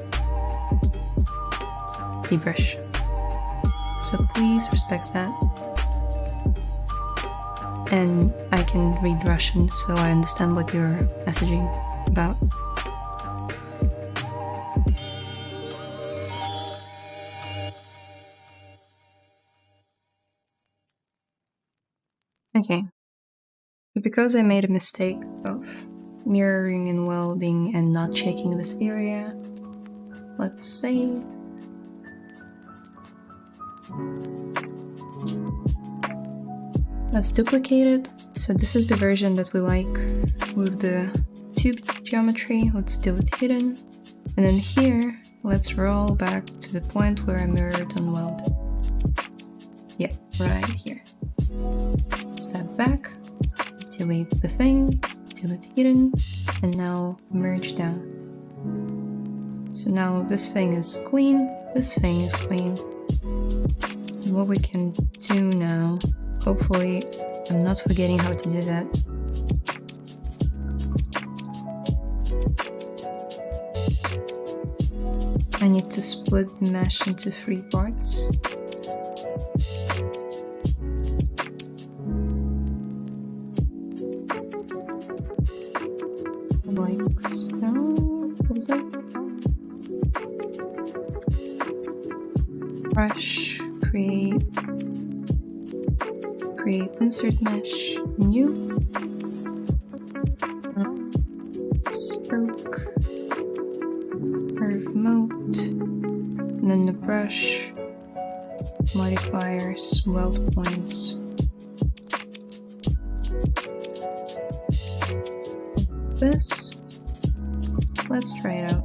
ZBrush. So please respect that. And I can read Russian, so I understand what you're messaging about. Okay, but because I made a mistake of mirroring and welding and not checking this area, let's save. Let's duplicate it. So this is the version that we like with the tube geometry. Let's delete hidden. And then here, let's roll back to the point where I mirrored and welded. Yeah, right here. Step back, delete the thing, delete hidden, and now merge down. So now this thing is clean, this thing is clean. And what we can do now, hopefully I'm not forgetting how to do that. I need to split the mesh into 3 parts. Create insert mesh, new, stroke, curve mode, and then the brush, modifiers, weld points. This, let's try it out.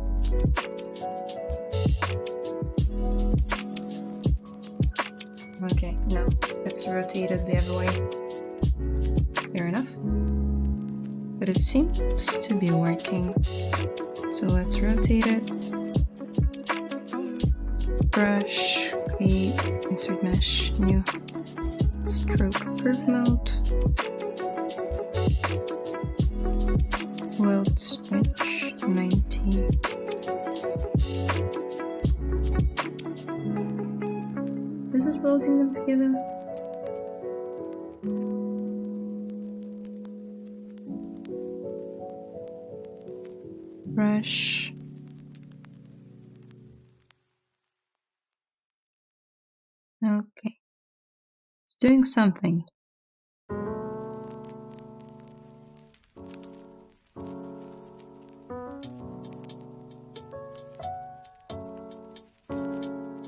Okay, no, it's rotated the other way. Fair enough. But it seems to be working. So let's rotate it. Brush, create, insert mesh, new, stroke, curve mode, weld switch, 19. This is welding them together. Brush. Okay. It's doing something.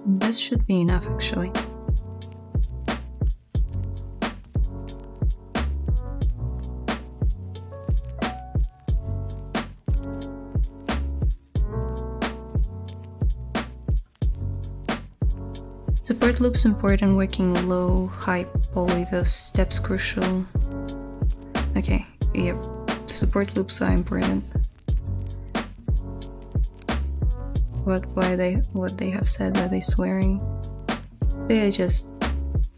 This should be enough, actually. Support loops important, working low, high poly, those steps crucial. Okay, yep. Support loops are important. What they have said, that they swearing? They're just,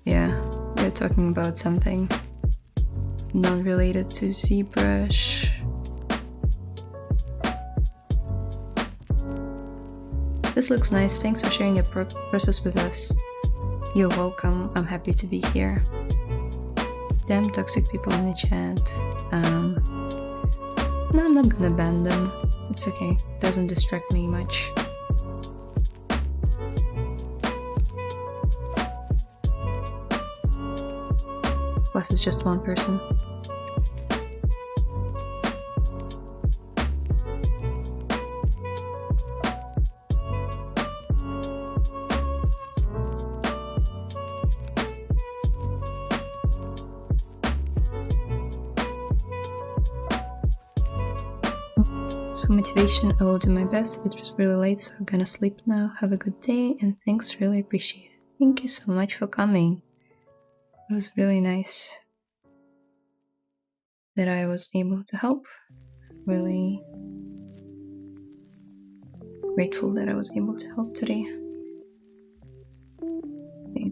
yeah, they're talking about something non-related to ZBrush. This looks nice, thanks for sharing your process with us. You're welcome, I'm happy to be here. Damn toxic people in the chat. No, I'm not gonna ban them. It's okay, it doesn't distract me much. Plus it's just one person. So motivation, I will do my best. It was really late, so I'm gonna sleep now. Have a good day and thanks, really appreciate it. Thank you so much for coming. It was really nice that I was able to help. Really grateful that I was able to help today. Okay.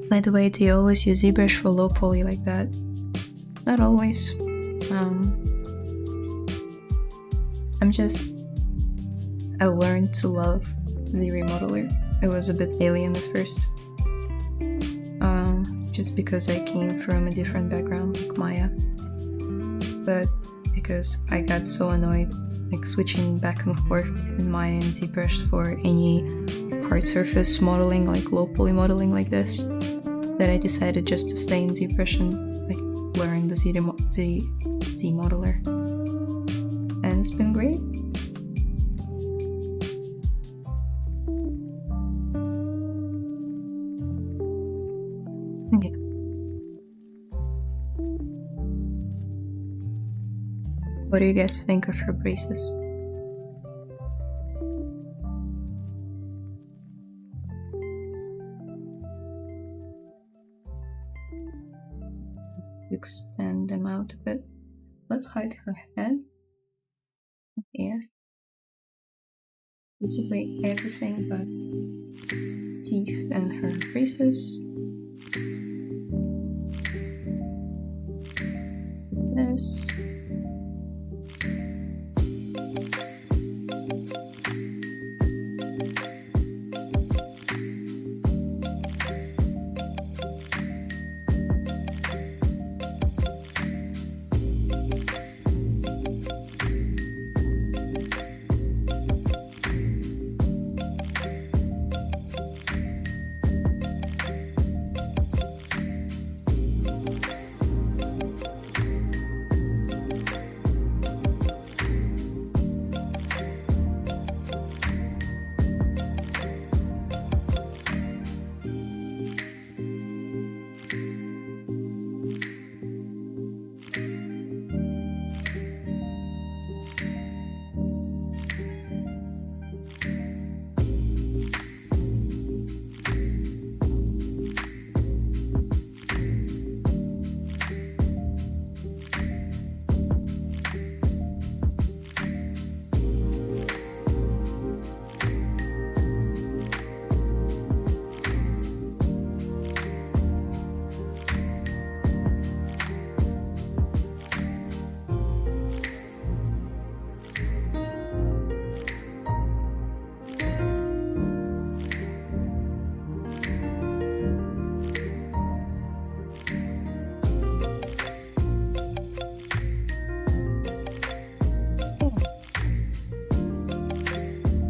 By the way, do you always use ZBrush for low poly like that? Not always. I learned to love the remodeler. It was a bit alien at first. Just because I came from a different background, like Maya. But because I got so annoyed, like switching back and forth between Maya and ZBrush for any hard surface modeling, like low poly modeling like this, that I decided just to stay in ZBrush and like learn the Z modeler. And it's been great. Okay. What do you guys think of her braces? Extend them out a bit. Let's hide her head here. Basically everything but teeth and her braces. This.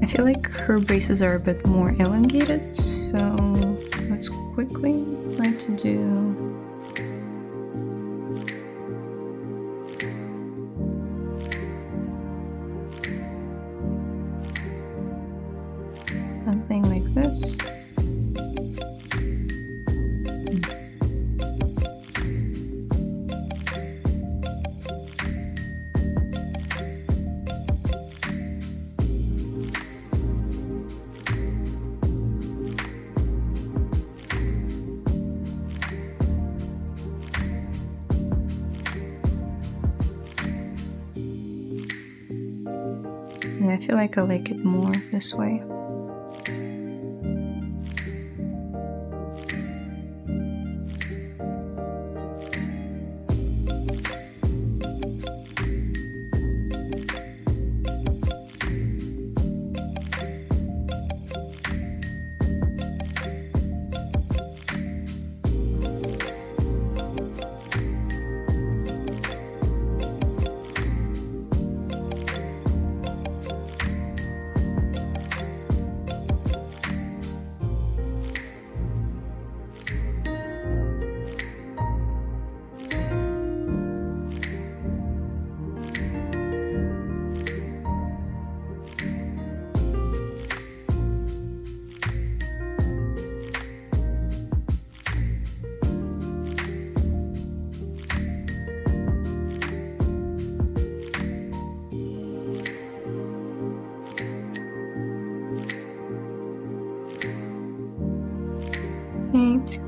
I feel like her braces are a bit more elongated, so let's quickly try to do something like this. Yeah, I feel like I like it more this way.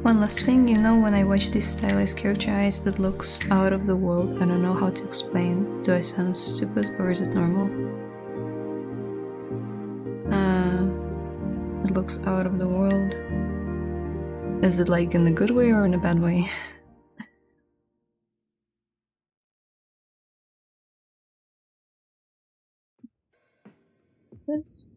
One last thing, you know, when I watch these stylized character eyes that looks out of the world, I don't know how to explain. Do I sound stupid or is it normal? It looks out of the world. Is it like in a good way or in a bad way? This.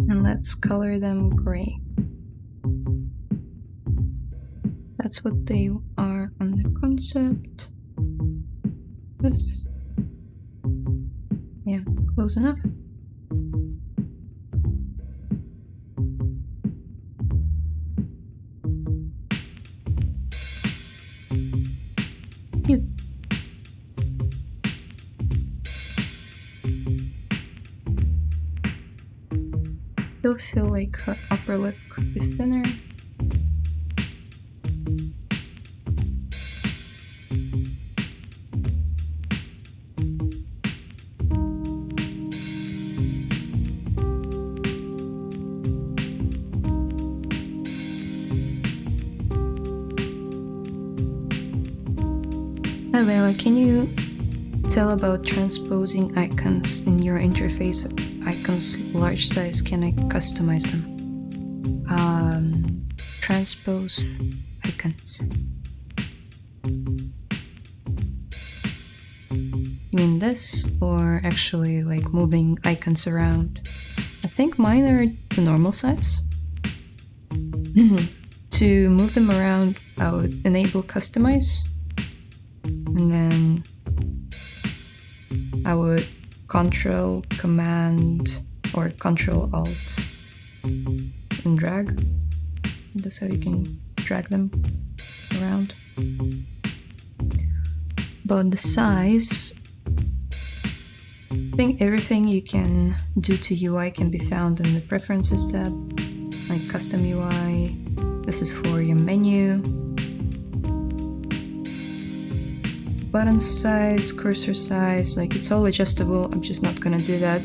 And let's color them gray. That's what they are on the concept. This. Yeah, close enough. Cute. still feel like her upper lip could be thinner. Hi Layla, can you tell about transposing icons in your interface? Icons large size, can I customize them? Transpose icons. You mean this, or actually like moving icons around? I think mine are the normal size. To move them around, I would enable customize, and then I would Control Command or Control Alt and drag. That's how you can drag them around. About the size, I think everything you can do to UI can be found in the Preferences tab, like Custom UI. This is for your menu. Button size, cursor size, like it's all adjustable. I'm just not gonna do that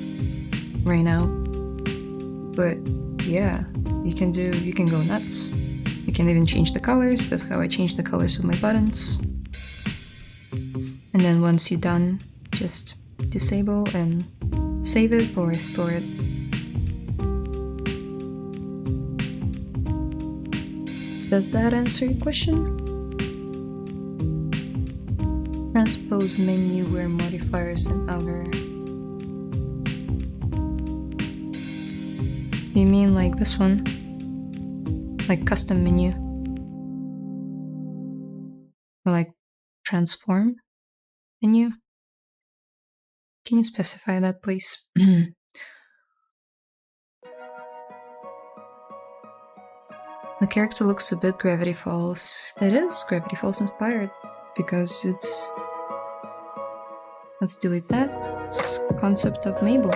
right now. But yeah, you can go nuts. You can even change the colors. That's how I change the colors of my buttons. And then once you're done, just disable and save it or store it. Does that answer your question? Transpose menu where modifiers and other. You mean like this one? Like custom menu? Or like transform menu? Can you specify that, please? The character looks a bit Gravity Falls. It is Gravity Falls inspired because it's. Let's delete that. It's concept of Mabel.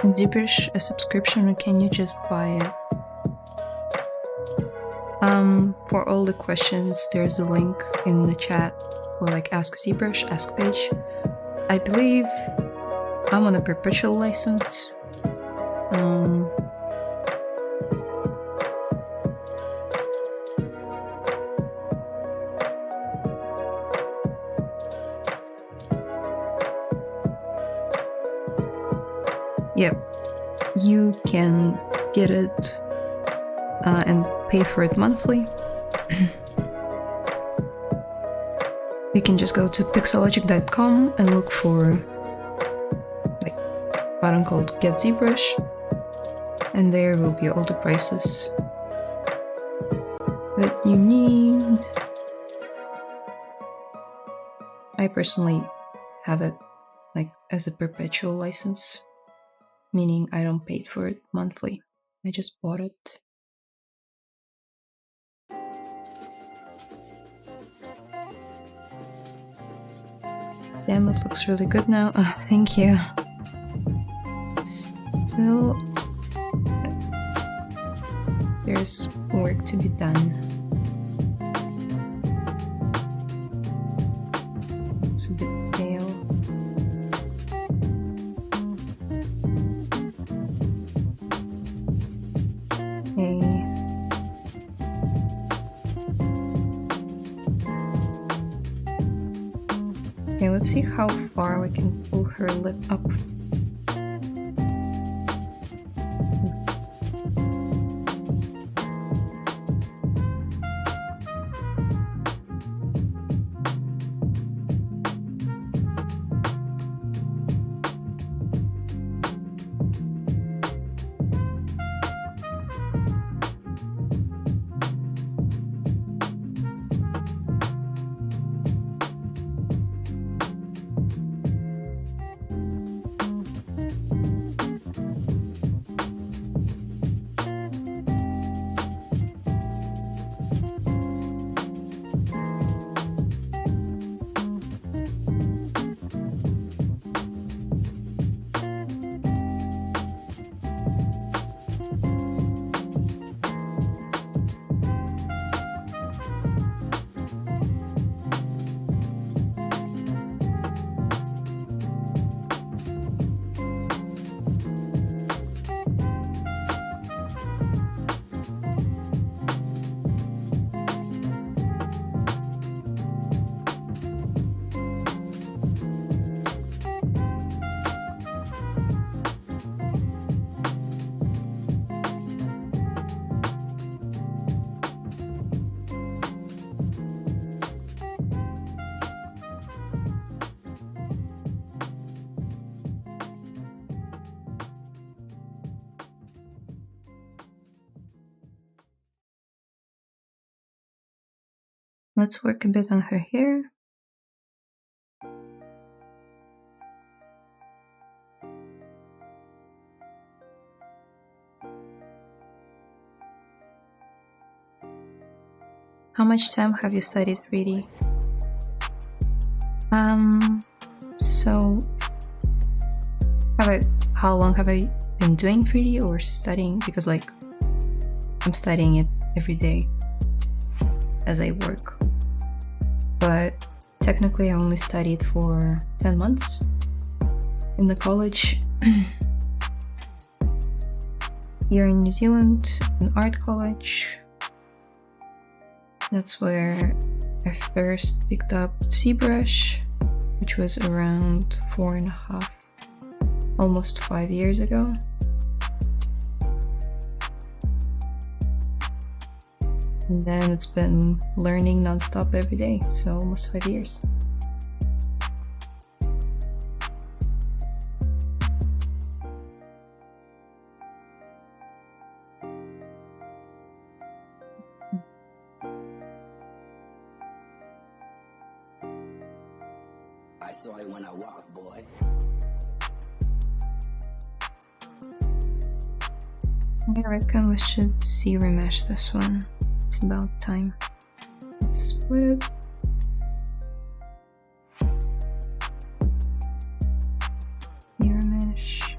ZBrush a subscription, or can you just buy it? For all the questions, there's a link in the chat for like Ask ZBrush, Ask page. I believe I'm on a perpetual license. Yep, you can get it and pay for it monthly. You can just go to pixologic.com and look for like a button called Get ZBrush, and there will be all the prices that you need. I personally have it like as a perpetual license, meaning I don't pay for it monthly. I just bought it. Damn, it looks really good now. Oh, thank you. Still... there's work to be done. It's a bit pale. Okay. Okay, let's see how far we can pull her lip up. Let's work a bit on her hair. How much time have you studied 3D? So how long have I been doing 3D or studying? Because like I'm studying it every day as I work. But technically I only studied for 10 months in the college here in New Zealand, an art college. That's where I first picked up ZBrush, which was around 4.5, almost 5 years ago. And then it's been learning non-stop every day, so almost 5 years. I saw it when I walked, boy. I reckon we should ZRemesh this one. It's about time. Let's split. ZRemesh.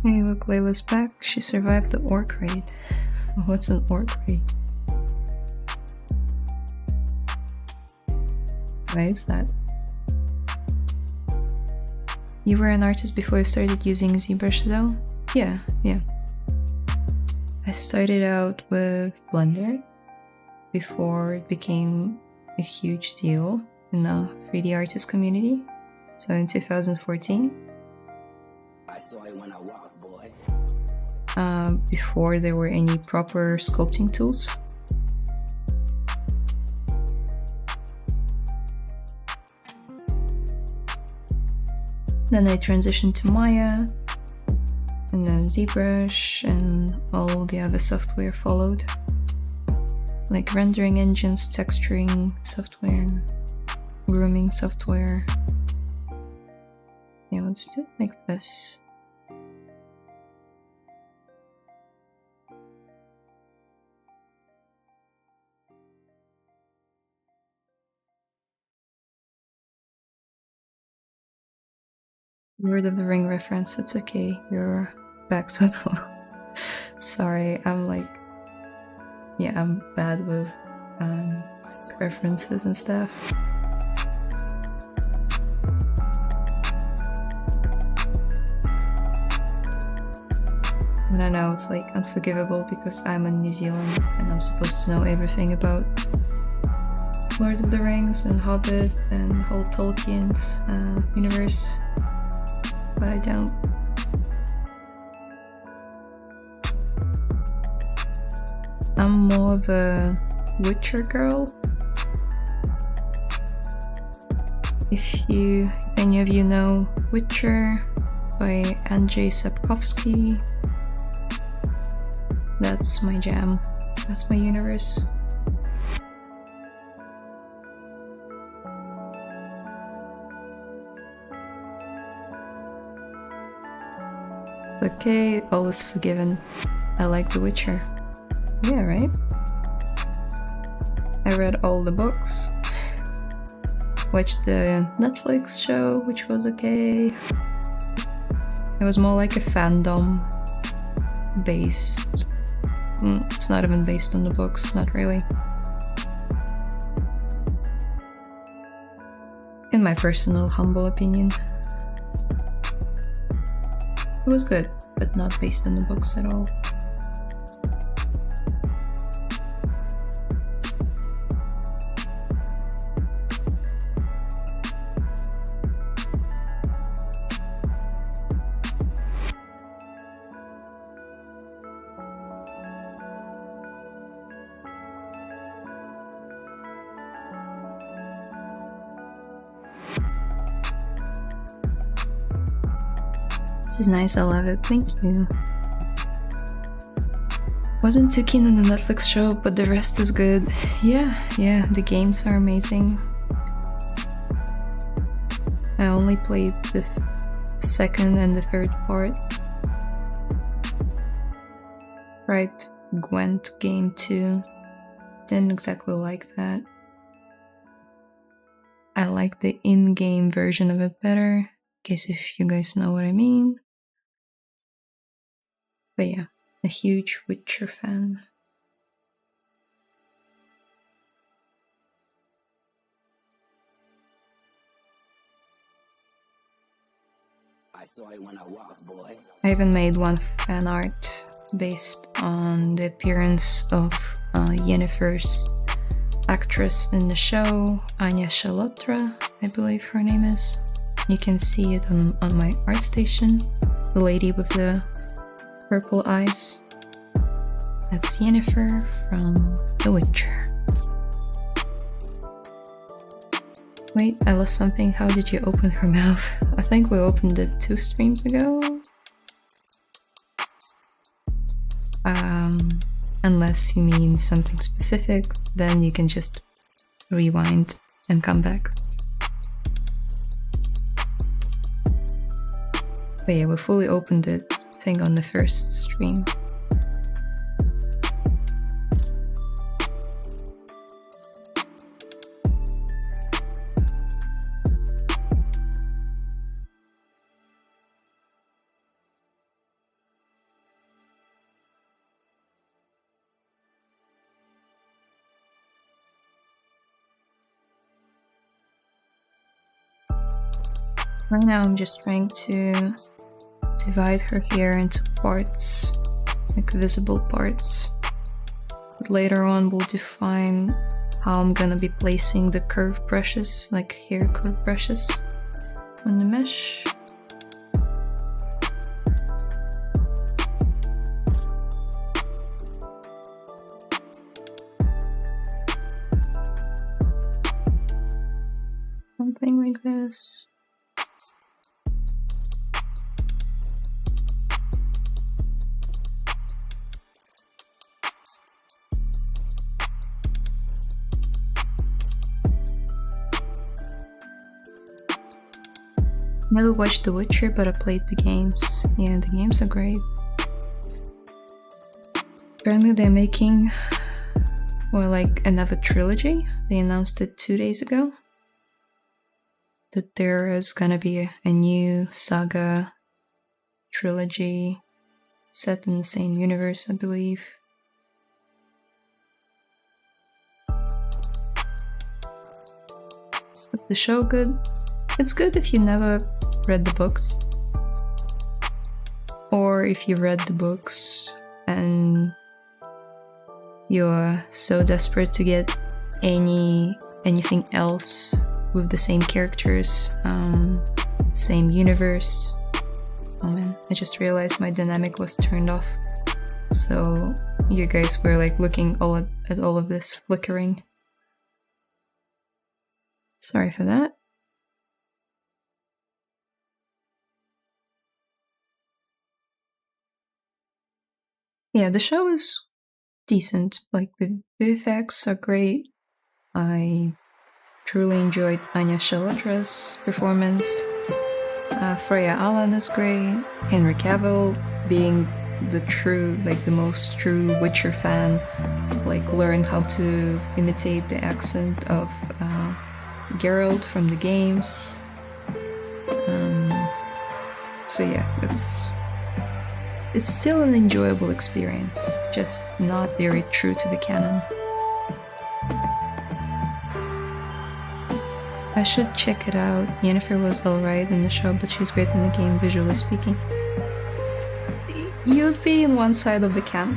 Hey, look, Layla's back. She survived the orc raid. What's an orc raid? Why is that? You were an artist before you started using ZBrush though? Yeah. I started out with Blender before it became a huge deal in the 3D artist community. So in 2014. I saw it when I walked, boy. Before there were any proper sculpting tools. Then I transitioned to Maya, and then ZBrush, and all the other software followed. Like rendering engines, texturing software, grooming software. Yeah, let's do it like this. Lord of the Ring reference. It's okay. You're back to Sorry, I'm like, yeah, I'm bad with references and stuff. And I know it's like unforgivable because I'm in New Zealand and I'm supposed to know everything about Lord of the Rings and Hobbit and whole Tolkien's universe, but I don't. I'm more of a Witcher girl. If any of you know Witcher by Andrzej Sapkowski, that's my jam. That's my universe. Okay, all is forgiven. I like The Witcher. Yeah, right? I read all the books. Watched the Netflix show, which was okay. It was more like a fandom based. It's not even based on the books, not really. In my personal, humble opinion. It was good, but not based on the books at all. This is nice, I love it, thank you. Wasn't too keen on the Netflix show, but the rest is good. Yeah, the games are amazing. I only played the second and the third part. Right, Gwent game 2. Didn't exactly like that. I like the in-game version of it better, in case if you guys know what I mean. But yeah, a huge Witcher fan. I saw it when I walked, boy. I even made one fan art based on the appearance of Yennefer's actress in the show, Anya Chalotra, I believe her name is. You can see it on my art station, the lady with the purple eyes. That's Yennefer from The Witcher. Wait, I lost something. How did you open her mouth? I think we opened it 2 streams ago. Unless you mean something specific, then you can just rewind and come back. But yeah, we fully opened it, I think, on the first stream. Right now I'm just trying to divide her hair into parts, like visible parts. But later on we'll define how I'm gonna be placing the curved brushes, like hair curve brushes, on the mesh. Something like this. Never watched The Witcher, but I played the games. Yeah, the games are great. Apparently they're making, well, like another trilogy. They announced it 2 days ago. that there is gonna be a new saga trilogy set in the same universe, I believe. Is the show good? It's good if you never read the books. Or if you read the books and you're so desperate to get anything else with the same characters, same universe. Oh man, I just realized my dynamic was turned off. So you guys were like looking at all of this flickering. Sorry for that. Yeah, the show is decent. Like, the effects are great. I truly enjoyed Anya Chalotra's performance. Freya Allan is great. Henry Cavill being the most true Witcher fan, like learned how to imitate the accent of Geralt from the games. So yeah, it's still an enjoyable experience, just not very true to the canon. I should check it out. Yennefer was alright in the show, but she's great in the game, visually speaking. You'd be in one side of the camp,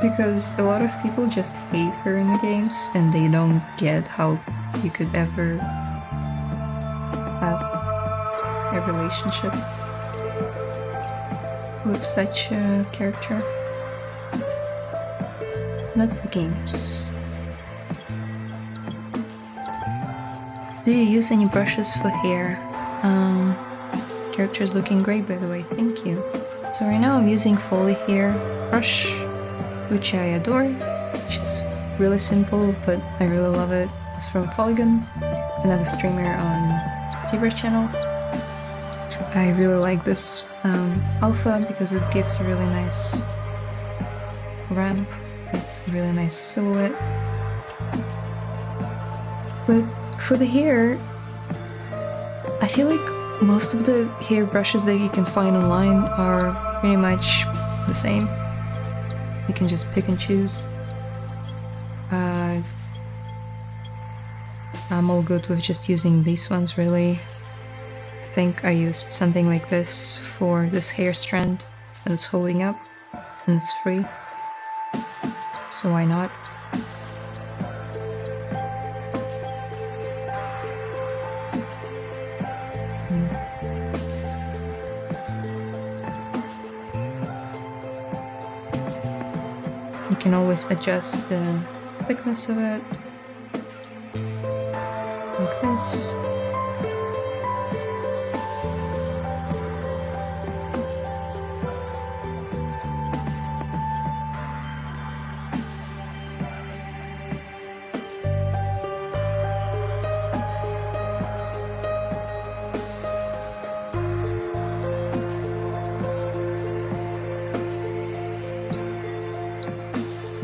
because a lot of people just hate her in the games, and they don't get how you could ever have a relationship with such a character. That's the games. Do you use any brushes for hair? Character's looking great, by the way, thank you. So right now I'm using Foley Hair brush, which I adore, which is really simple, but I really love it. It's from Polygon, and I have a streamer on ZBrush channel. I really like this alpha because it gives a really nice ramp, a really nice silhouette. But for the hair, I feel like most of the hair brushes that you can find online are pretty much the same. You can just pick and choose. I'm all good with just using these ones, really. I think I used something like this for this hair strand, and it's holding up, and it's free. So why not? You can always adjust the thickness of it, like this.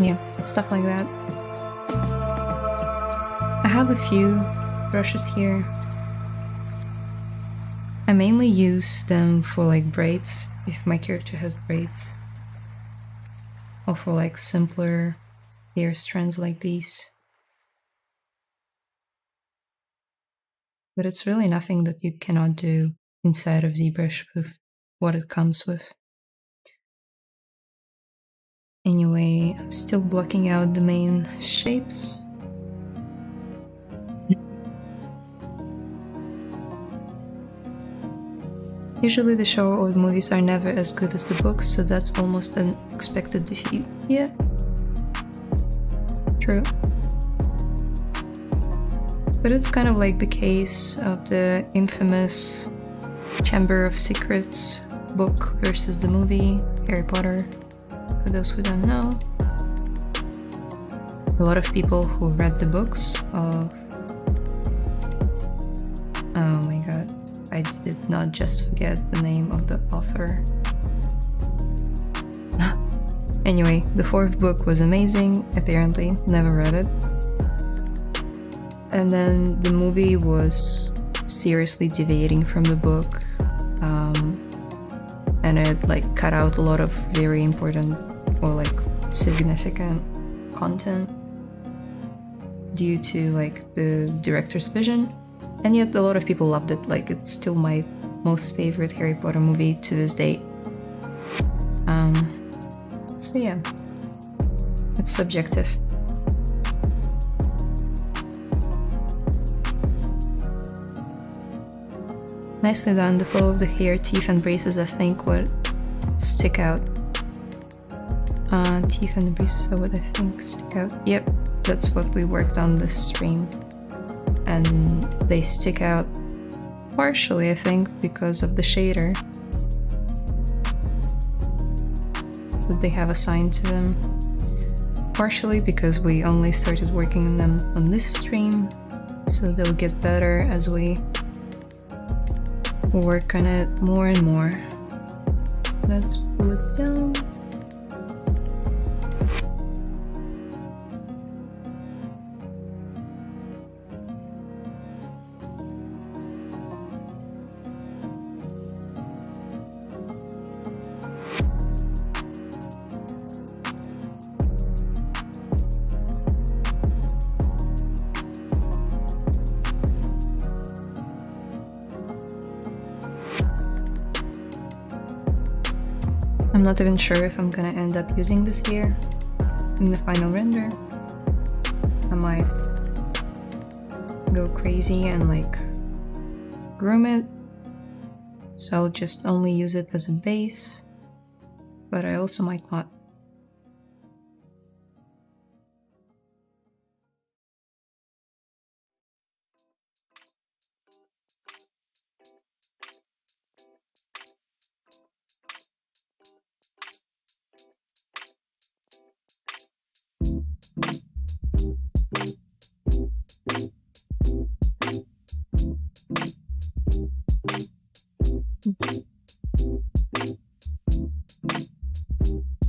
Yeah, stuff like that. I have a few brushes here. I mainly use them for like braids, if my character has braids. Or for like simpler hair strands like these. But it's really nothing that you cannot do inside of ZBrush with what it comes with. Anyway, I'm still blocking out the main shapes. Usually the show or the movies are never as good as the books, so that's almost an expected defeat. Yeah. True. But it's kind of like the case of the infamous Chamber of Secrets book versus the movie, Harry Potter. For those who don't know, a lot of people who read the books of... Oh my god, I did not just forget the name of the author. Anyway, the fourth book was amazing, apparently, never read it. And then the movie was seriously deviating from the book, and it like cut out a lot of very important or like significant content due to like the director's vision, and yet a lot of people loved it. Like, it's still my most favorite Harry Potter movie to this date. So yeah, it's subjective. Nicely done. The flow of the hair, teeth, and braces, I think, would stick out. Teeth and the braces are what I think stick out. Yep, that's what we worked on this stream. And they stick out partially, I think, because of the shader that they have assigned to them. Partially because we only started working on them on this stream, so they'll get better as we work on it more and more. Let's pull it down. I'm not even sure if I'm gonna end up using this here in the final render. I might go crazy and like groom it, so I'll just only use it as a base, but I also might not.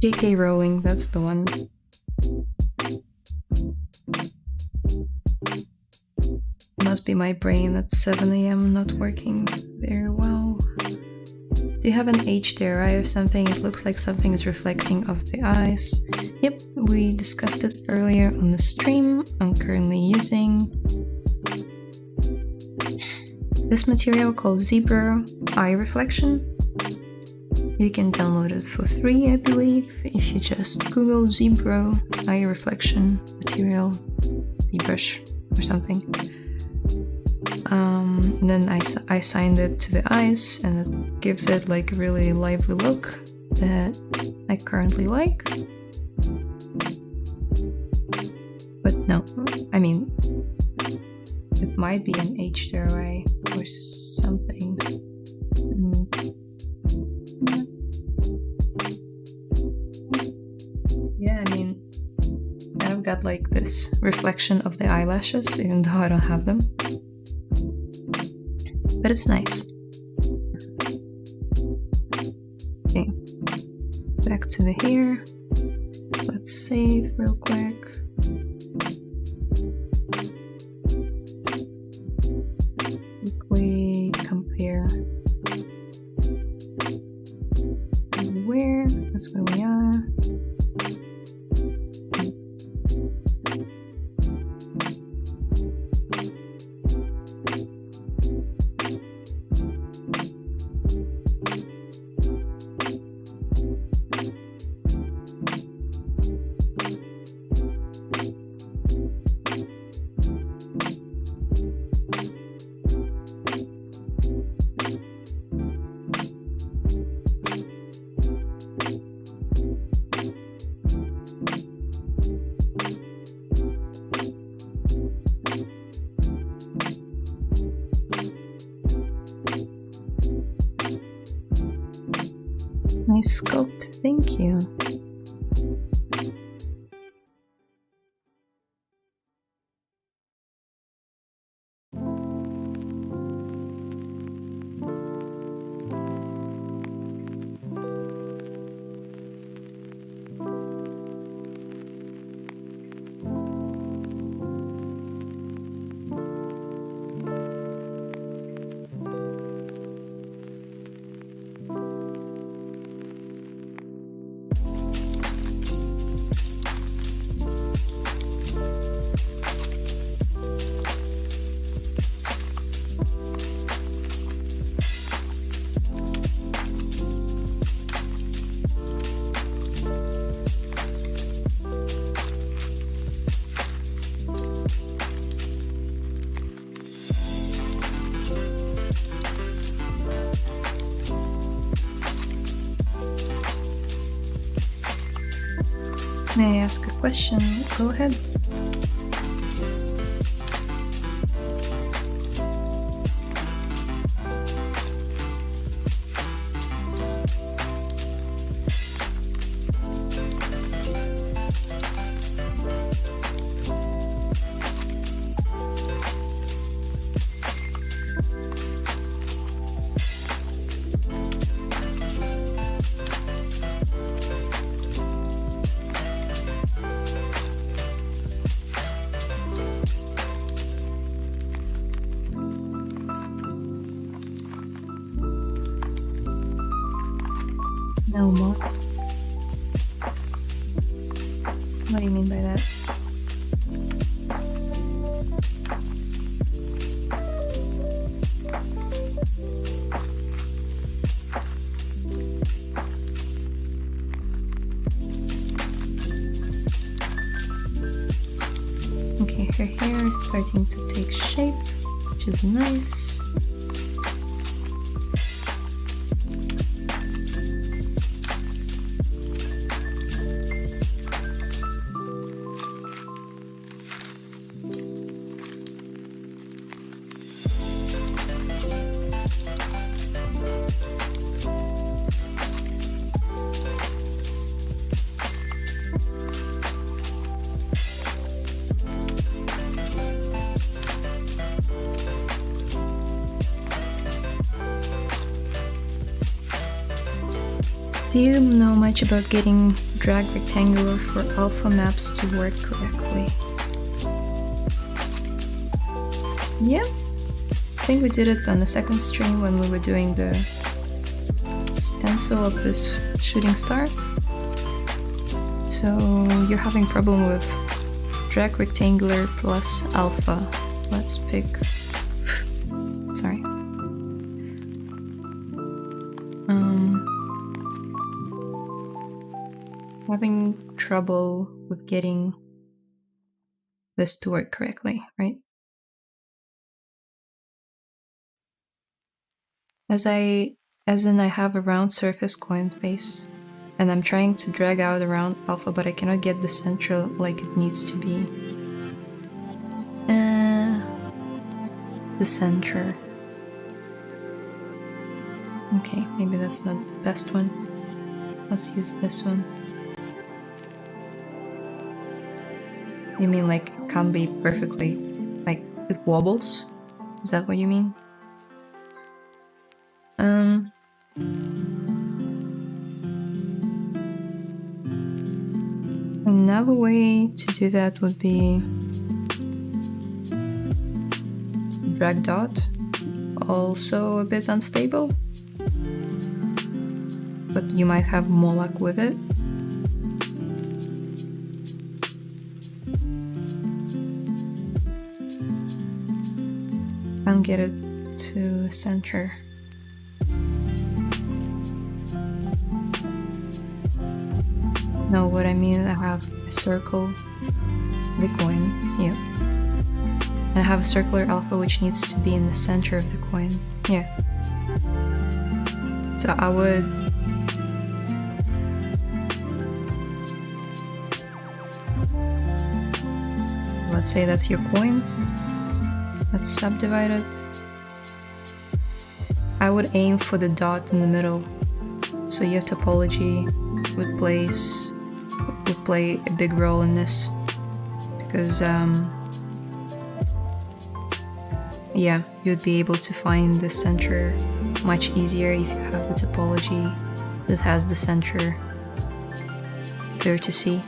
JK Rowling, that's the one. Must be my brain at 7 AM not working very well. Do you have an HDRI or something? It looks like something is reflecting off the eyes. Yep, we discussed it earlier on the stream. I'm currently using this material called ZBrush Eye Reflection. You can download it for free, I believe, if you just Google ZBrush Eye Reflection material, ZBrush or something. Then I assigned it to the eyes, and it gives it like a really lively look that I currently like. But no, I mean, it might be an HDRI or something. Yeah, I mean, I've got like this reflection of the eyelashes, even though I don't have them. But it's nice. Okay, back to the hair. Let's save real quick. Quickly compare where. That's where we are. Nice sculpt, thank you. May I ask a question? Go ahead. No more. What do you mean by that? Okay, her hair is starting to take shape, which is nice. Do you know much about getting drag rectangular for alpha maps to work correctly? Yeah, I think we did it on the second stream when we were doing the stencil of this shooting star. So you're having problem with drag rectangular plus alpha. Let's pick... Sorry. Having trouble with getting this to work correctly, right? As in I have a round surface coin face, and I'm trying to drag out around alpha, but I cannot get the center like it needs to be. The center. Okay, maybe that's not the best one. Let's use this one. You mean like can't be perfectly, like it wobbles? Is that what you mean? Another way to do that would be drag dot, also a bit unstable, but you might have more luck with it. And get it to center. No, what I mean, I have a circle, the coin, yeah. And I have a circular alpha which needs to be in the center of the coin, yeah. So I would... Let's say that's your coin. Let's subdivide it. I would aim for the dot in the middle. So your topology would play a big role in this. Because yeah, you'd be able to find the center much easier if you have the topology that has the center clear to see.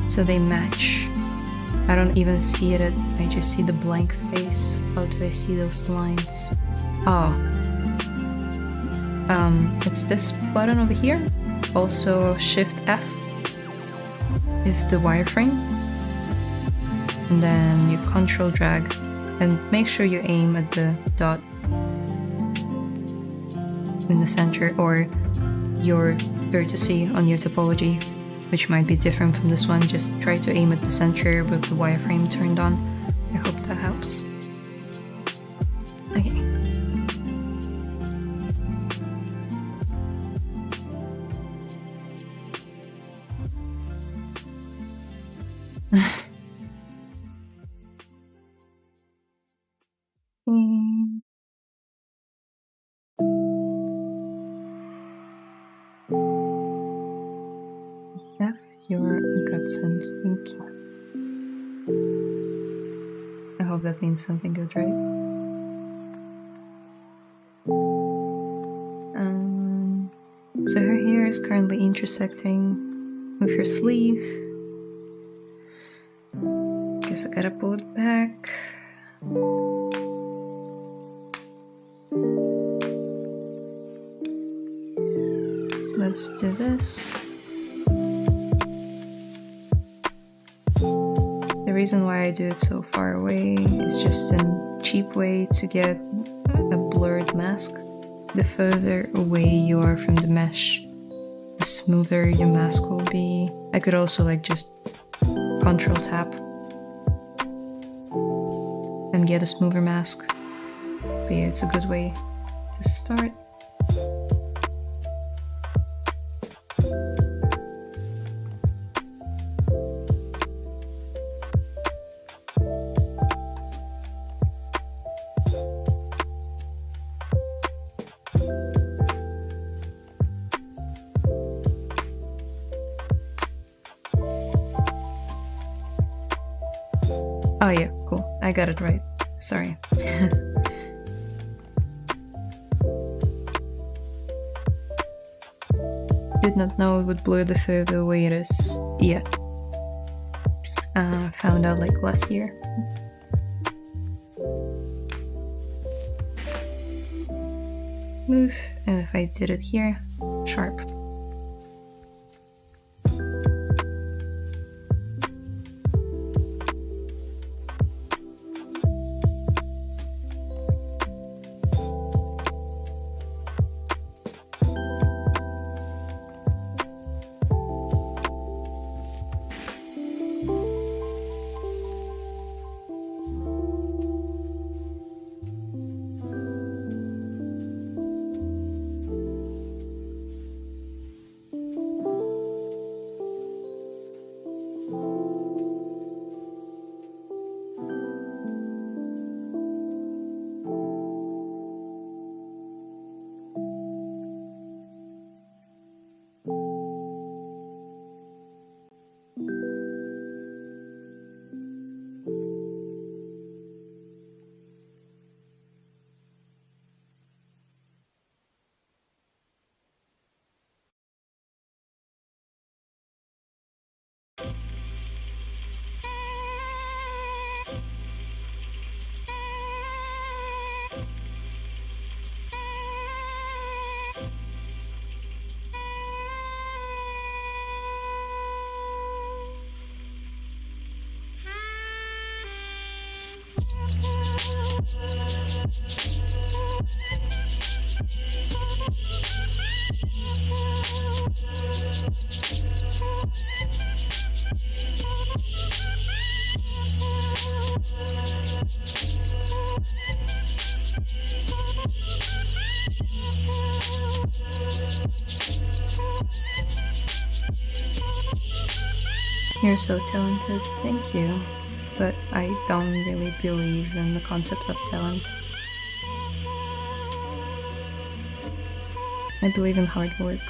So they match. I don't even see it, I just see the blank face. How do I see those lines? Oh. It's this button over here. Also Shift F is the wireframe. And then you control drag and make sure you aim at the dot in the center or your vertice on your topology. which might be different from this one. Just try to aim at the center with the wireframe turned on. I hope that helps. Okay. F your godsend. Thank you. I hope that means something good, right? So her hair is currently intersecting with her sleeve. Guess I gotta pull it back. Let's do this. The reason why I do it so far away is just a cheap way to get a blurred mask. The further away you are from the mesh, the smoother your mask will be. I could also like just Control tap and get a smoother mask. But yeah, it's a good way to start. Oh yeah, cool. I got it right. Sorry. Did not know it would blur the further away it is. Yeah. Found out like last year. Smooth, and if I did it here, sharp. You're so talented, thank you. But I don't really believe in the concept of talent. I believe in hard work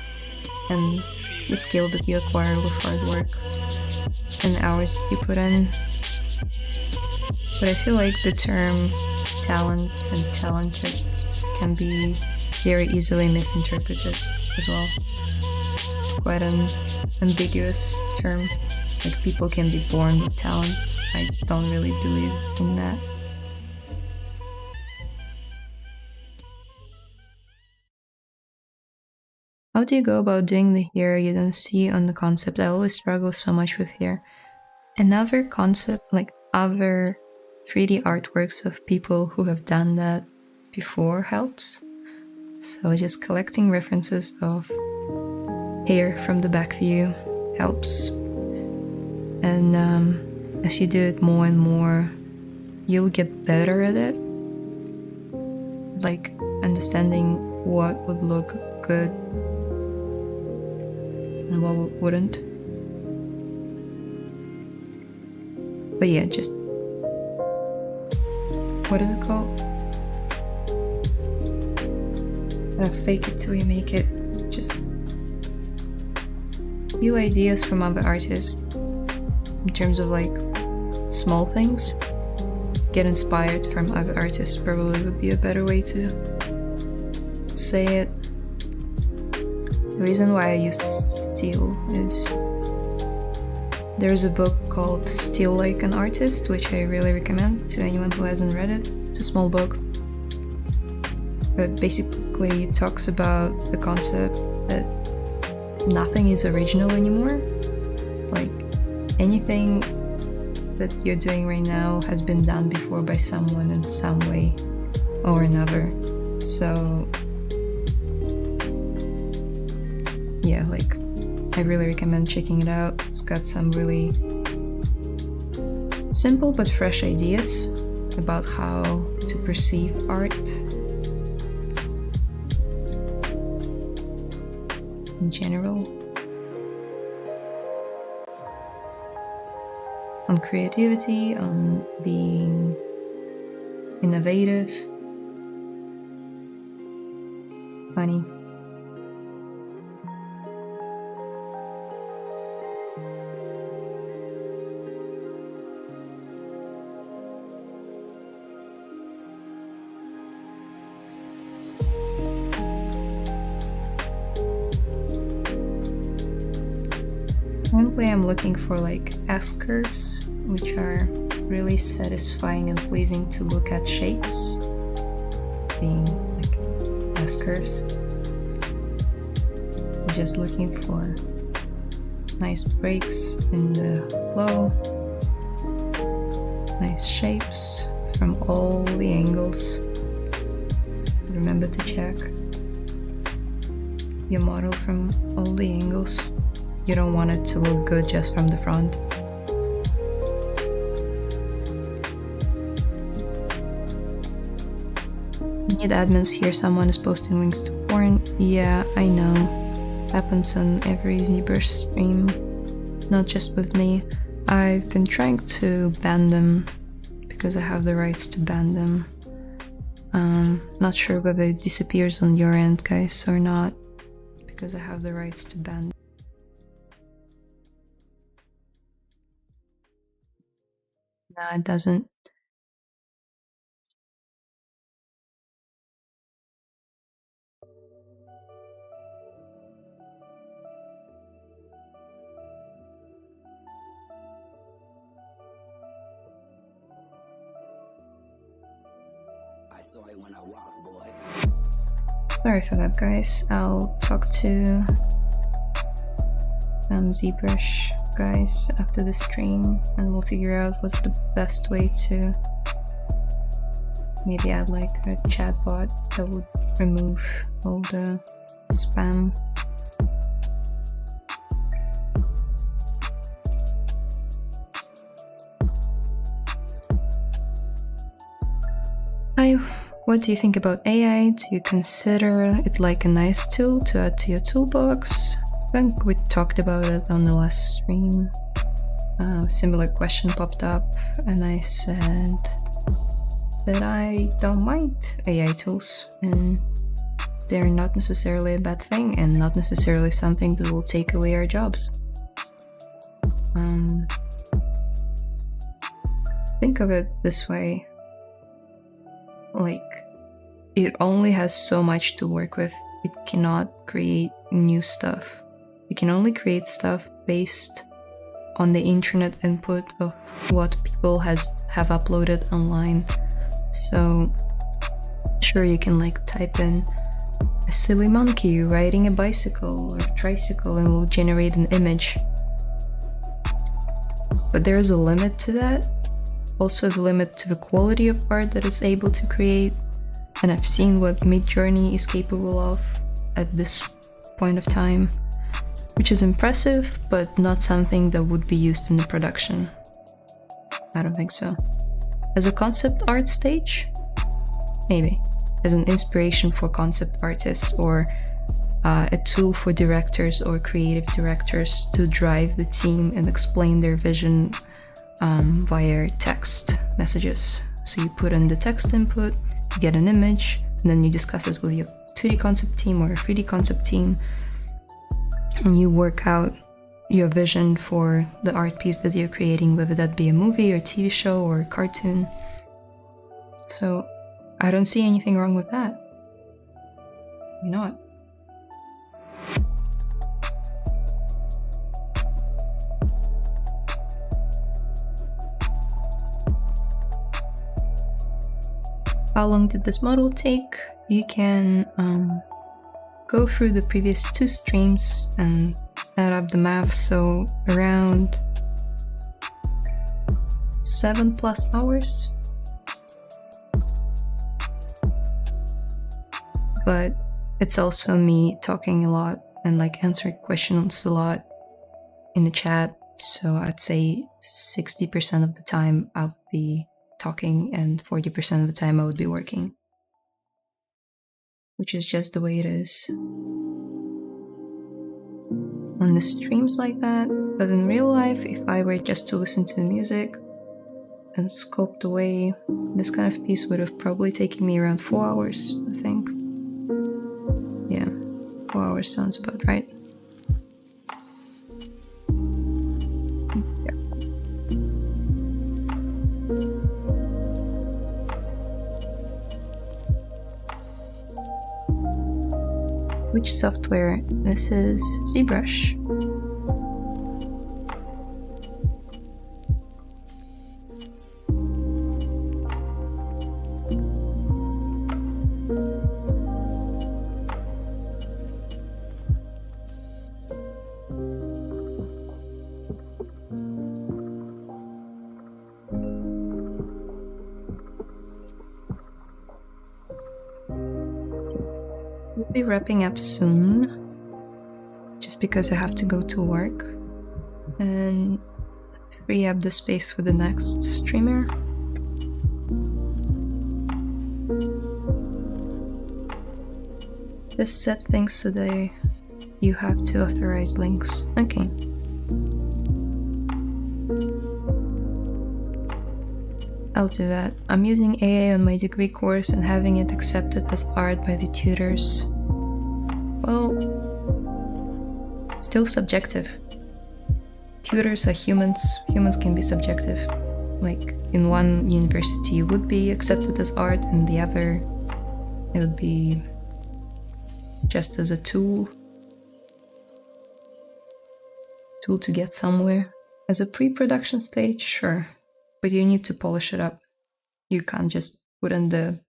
and the skill that you acquire with hard work and hours that you put in. But I feel like the term talent and talented can be very easily misinterpreted as well. It's quite an ambiguous term. Like, people can be born with talent. I don't really believe in that. How do you go about doing the hair you don't see on the concept? I always struggle so much with hair. Another concept, like other 3D artworks of people who have done that before helps. So just collecting references of hair from the back view helps. And as you do it more and more, you'll get better at it. Like understanding what would look good and what wouldn't. But yeah, just, what is it called? Fake it till you make it. Just few ideas from other artists in terms of like small things. Get inspired from other artists probably would be a better way to say it. The reason why I used steel is there's a book called Steal Like an Artist, which I really recommend to anyone who hasn't read it. It's a small book, but basically it talks about the concept that nothing is original anymore. Like anything that you're doing right now has been done before by someone in some way or another. So yeah, like I really recommend checking it out. It's got some really simple but fresh ideas about how to perceive art in general, on creativity, on being innovative, funny. Currently I'm looking for like S-curves, which are really satisfying and pleasing to look at shapes, being like S-curves. Just looking for nice breaks in the flow, nice shapes from all the angles. Remember to check your model from all the angles. You don't want it to look good just from the front. Need admins here, someone is posting links to porn. Yeah, I know. Happens on every ZBrush stream, not just with me. I've been trying to ban them because I have the rights to ban them. Not sure whether it disappears on your end, guys, or not, because I have the rights to ban them. No, it doesn't. I saw it when I walked, boy. Sorry for that, guys. I'll talk to some ZBrush guys after the stream and we'll figure out what's the best way to maybe add like a chatbot that would remove all the spam. What do you think about AI? Do you consider it like a nice tool to add to your toolbox? I think we talked about it on the last stream. Similar question popped up and I said that I don't mind AI tools and they're not necessarily a bad thing and not necessarily something that will take away our jobs. Think of it this way, like it only has so much to work with. It cannot create new stuff. It can only create stuff based on the internet input of what people have uploaded online. So sure, you can like type in a silly monkey riding a bicycle or tricycle and will generate an image. But there is a limit to that. Also the limit to the quality of art that it's able to create. And I've seen what Midjourney is capable of at this point of time. which is impressive, but not something that would be used in the production. I don't think so. As a concept art stage? Maybe. As an inspiration for concept artists, or a tool for directors or creative directors to drive the team and explain their vision via text messages. So you put in the text input, you get an image, and then you discuss it with your 2D concept team or a 3D concept team, and you work out your vision for the art piece that you're creating, whether that be a movie or TV show or a cartoon. So I don't see anything wrong with that. Why not? How long did this model take? You can go through the previous 2 streams and add up the math, so around 7+ hours. But it's also me talking a lot and like answering questions a lot in the chat, so I'd say 60% of the time I'll be talking and 40% of the time I would be working, which is just the way it is on the streams like that. But in real life, if I were just to listen to the music and scoped away, this kind of piece would have probably taken me around 4 hours, I think. Yeah, 4 hours sounds about right. Yeah. Which software? This is ZBrush. We'll be wrapping up soon, just because I have to go to work and free up the space for the next streamer. Just set things so that you have to authorize links. Okay. I'll do that. I'm using AA on my degree course and having it accepted as art by the tutors. Well, still subjective. Tutors are humans. Humans can be subjective. Like, in one university you would be accepted as art, and the other it would be just as a tool to get somewhere. As a pre-production stage, sure. But you need to polish it up. You can't just put in the...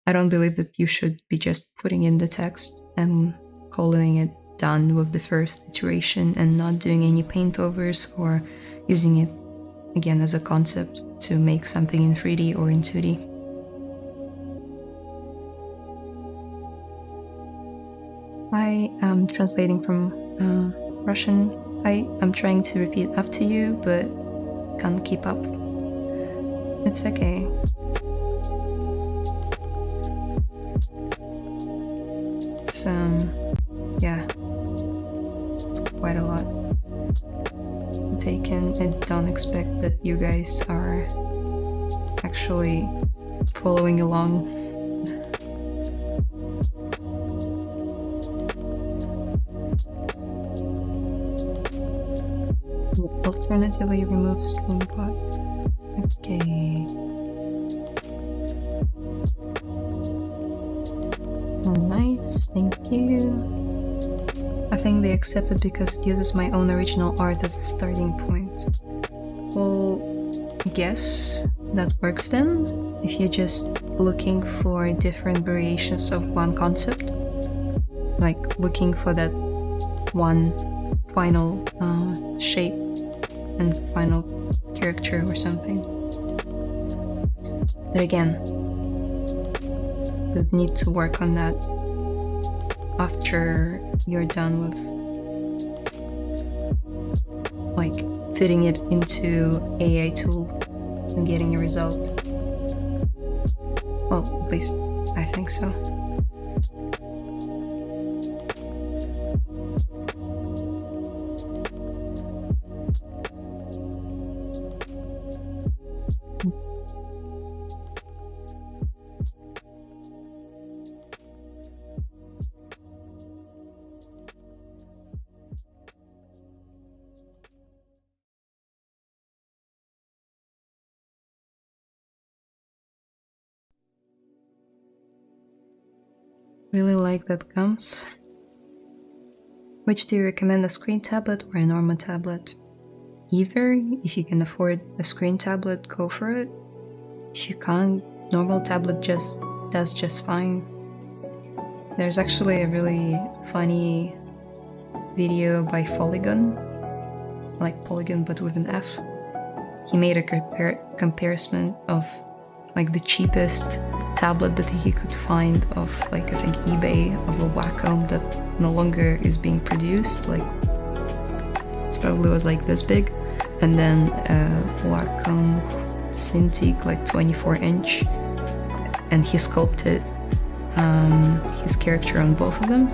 I don't believe that you should be just putting in the text and calling it done with the first iteration and not doing any paint overs or using it again as a concept to make something in 3D or in 2D. I am translating from Russian. I'm trying to repeat after you, but can't keep up. It's okay. It's yeah, it's quite a lot to take in, and don't expect that you guys are actually following along. Alternatively, remove stream pods. Okay. Oh, nice, thank you. I think they accept it because it uses my own original art as a starting point. Well, I guess that works then, if you're just looking for different variations of one concept. Like looking for that one final shape and final character or something. But again, you need to work on that after you're done with like fitting it into AI tool and getting a result. Well, at least I think so. Really like that comes. Which do you recommend, a screen tablet or a normal tablet? Either. If you can afford a screen tablet, go for it. If you can't, normal tablet just does just fine. There's actually a really funny video by Polygon, like Polygon but with an F. He made a comparison of like the cheapest tablet that he could find of like I think eBay of a Wacom that no longer is being produced. Like it probably was like this big, and then Wacom Cintiq like 24-inch, and he sculpted his character on both of them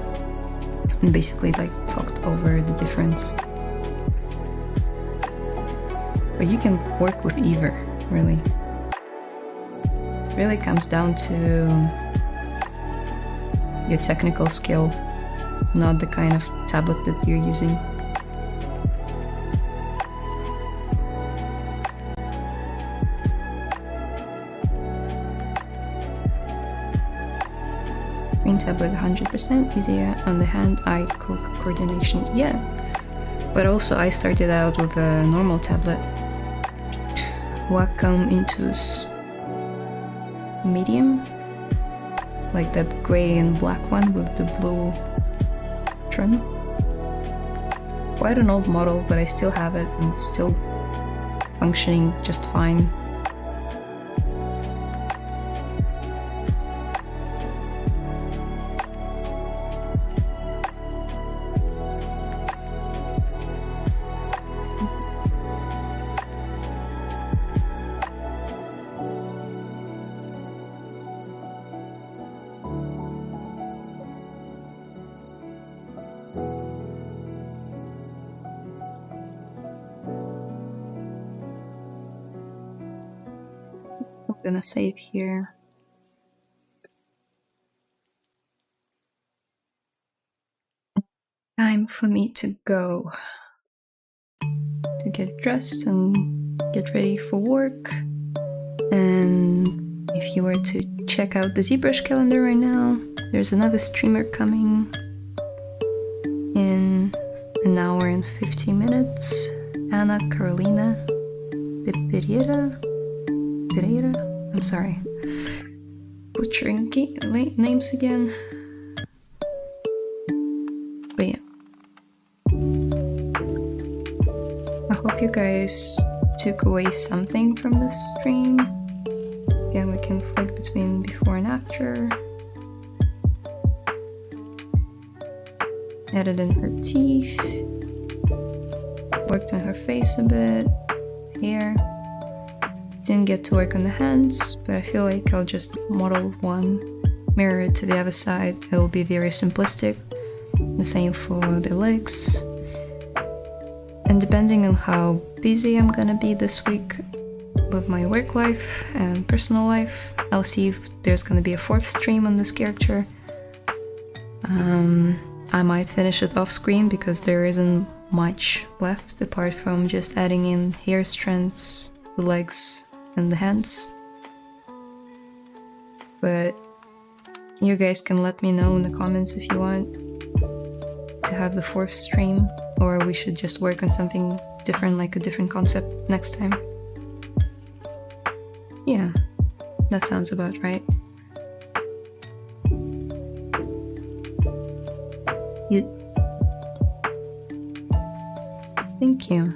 and basically like talked over the difference. But you can work with either, really. It really comes down to your technical skill, not the kind of tablet that you're using. Screen tablet 100% easier on the hand-eye coordination. Yeah, but also I started out with a normal tablet. Wacom Intuos medium, like that gray and black one with the blue trim. Quite an old model, but I still have it and it's still functioning just fine. I'm gonna save here. Time for me to go to get dressed and get ready for work. And if you were to check out the ZBrush calendar right now, there's another streamer coming in an hour and 50 minutes. Anna Carolina de Pereira. I'm sorry, butchering names again. But yeah, I hope you guys took away something from this stream. Again, we can flick between before and after. Added in her teeth. Worked on her face a bit. Hair. Didn't get to work on the hands, but I feel like I'll just model one, mirror it to the other side. It will be very simplistic. The same for the legs. And depending on how busy I'm gonna be this week with my work life and personal life, I'll see if there's gonna be a fourth stream on this character. I might finish it off screen because there isn't much left apart from just adding in hair strands, the legs, and the hands. But you guys can let me know in the comments if you want to have the fourth stream, or we should just work on something different, like a different concept next time. Yeah, that sounds about right. Thank you.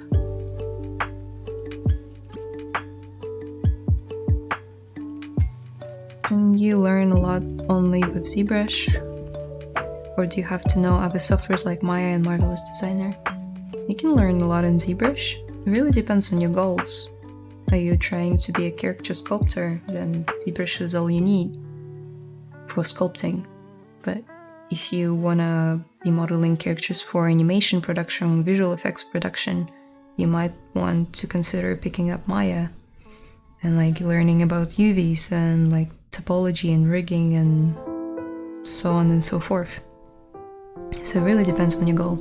Can you learn a lot only with ZBrush? Or do you have to know other softwares like Maya and Marvelous Designer? You can learn a lot in ZBrush. It really depends on your goals. Are you trying to be a caricature sculptor? Then ZBrush is all you need for sculpting. But if you wanna be modeling characters for animation production, visual effects production, you might want to consider picking up Maya and like learning about UVs and like topology and rigging and so on and so forth. So it really depends on your goal.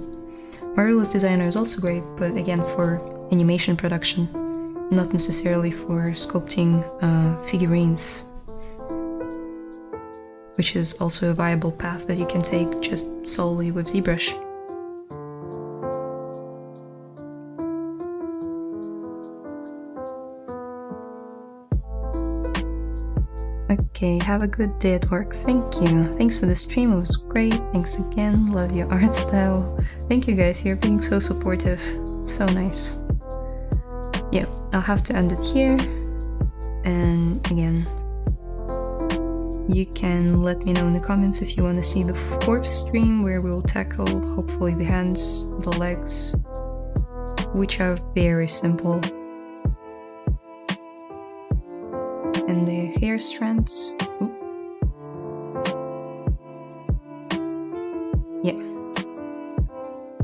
Wireless designer is also great, but again for animation production, not necessarily for sculpting figurines, which is also a viable path that you can take just solely with ZBrush. Okay, have a good day at work. Thank you. Thanks for the stream, it was great. Thanks again, love your art style. Thank you guys, you're being so supportive. So nice. Yep, I'll have to end it here. And again, you can let me know in the comments if you want to see the 4th stream where we'll tackle hopefully the hands, the legs, which are very simple, and the hair strands. Ooh. Yeah.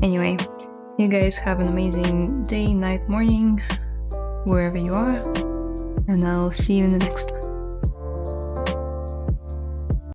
Anyway, you guys have an amazing day, night, morning, wherever you are, and I'll see you in the next one.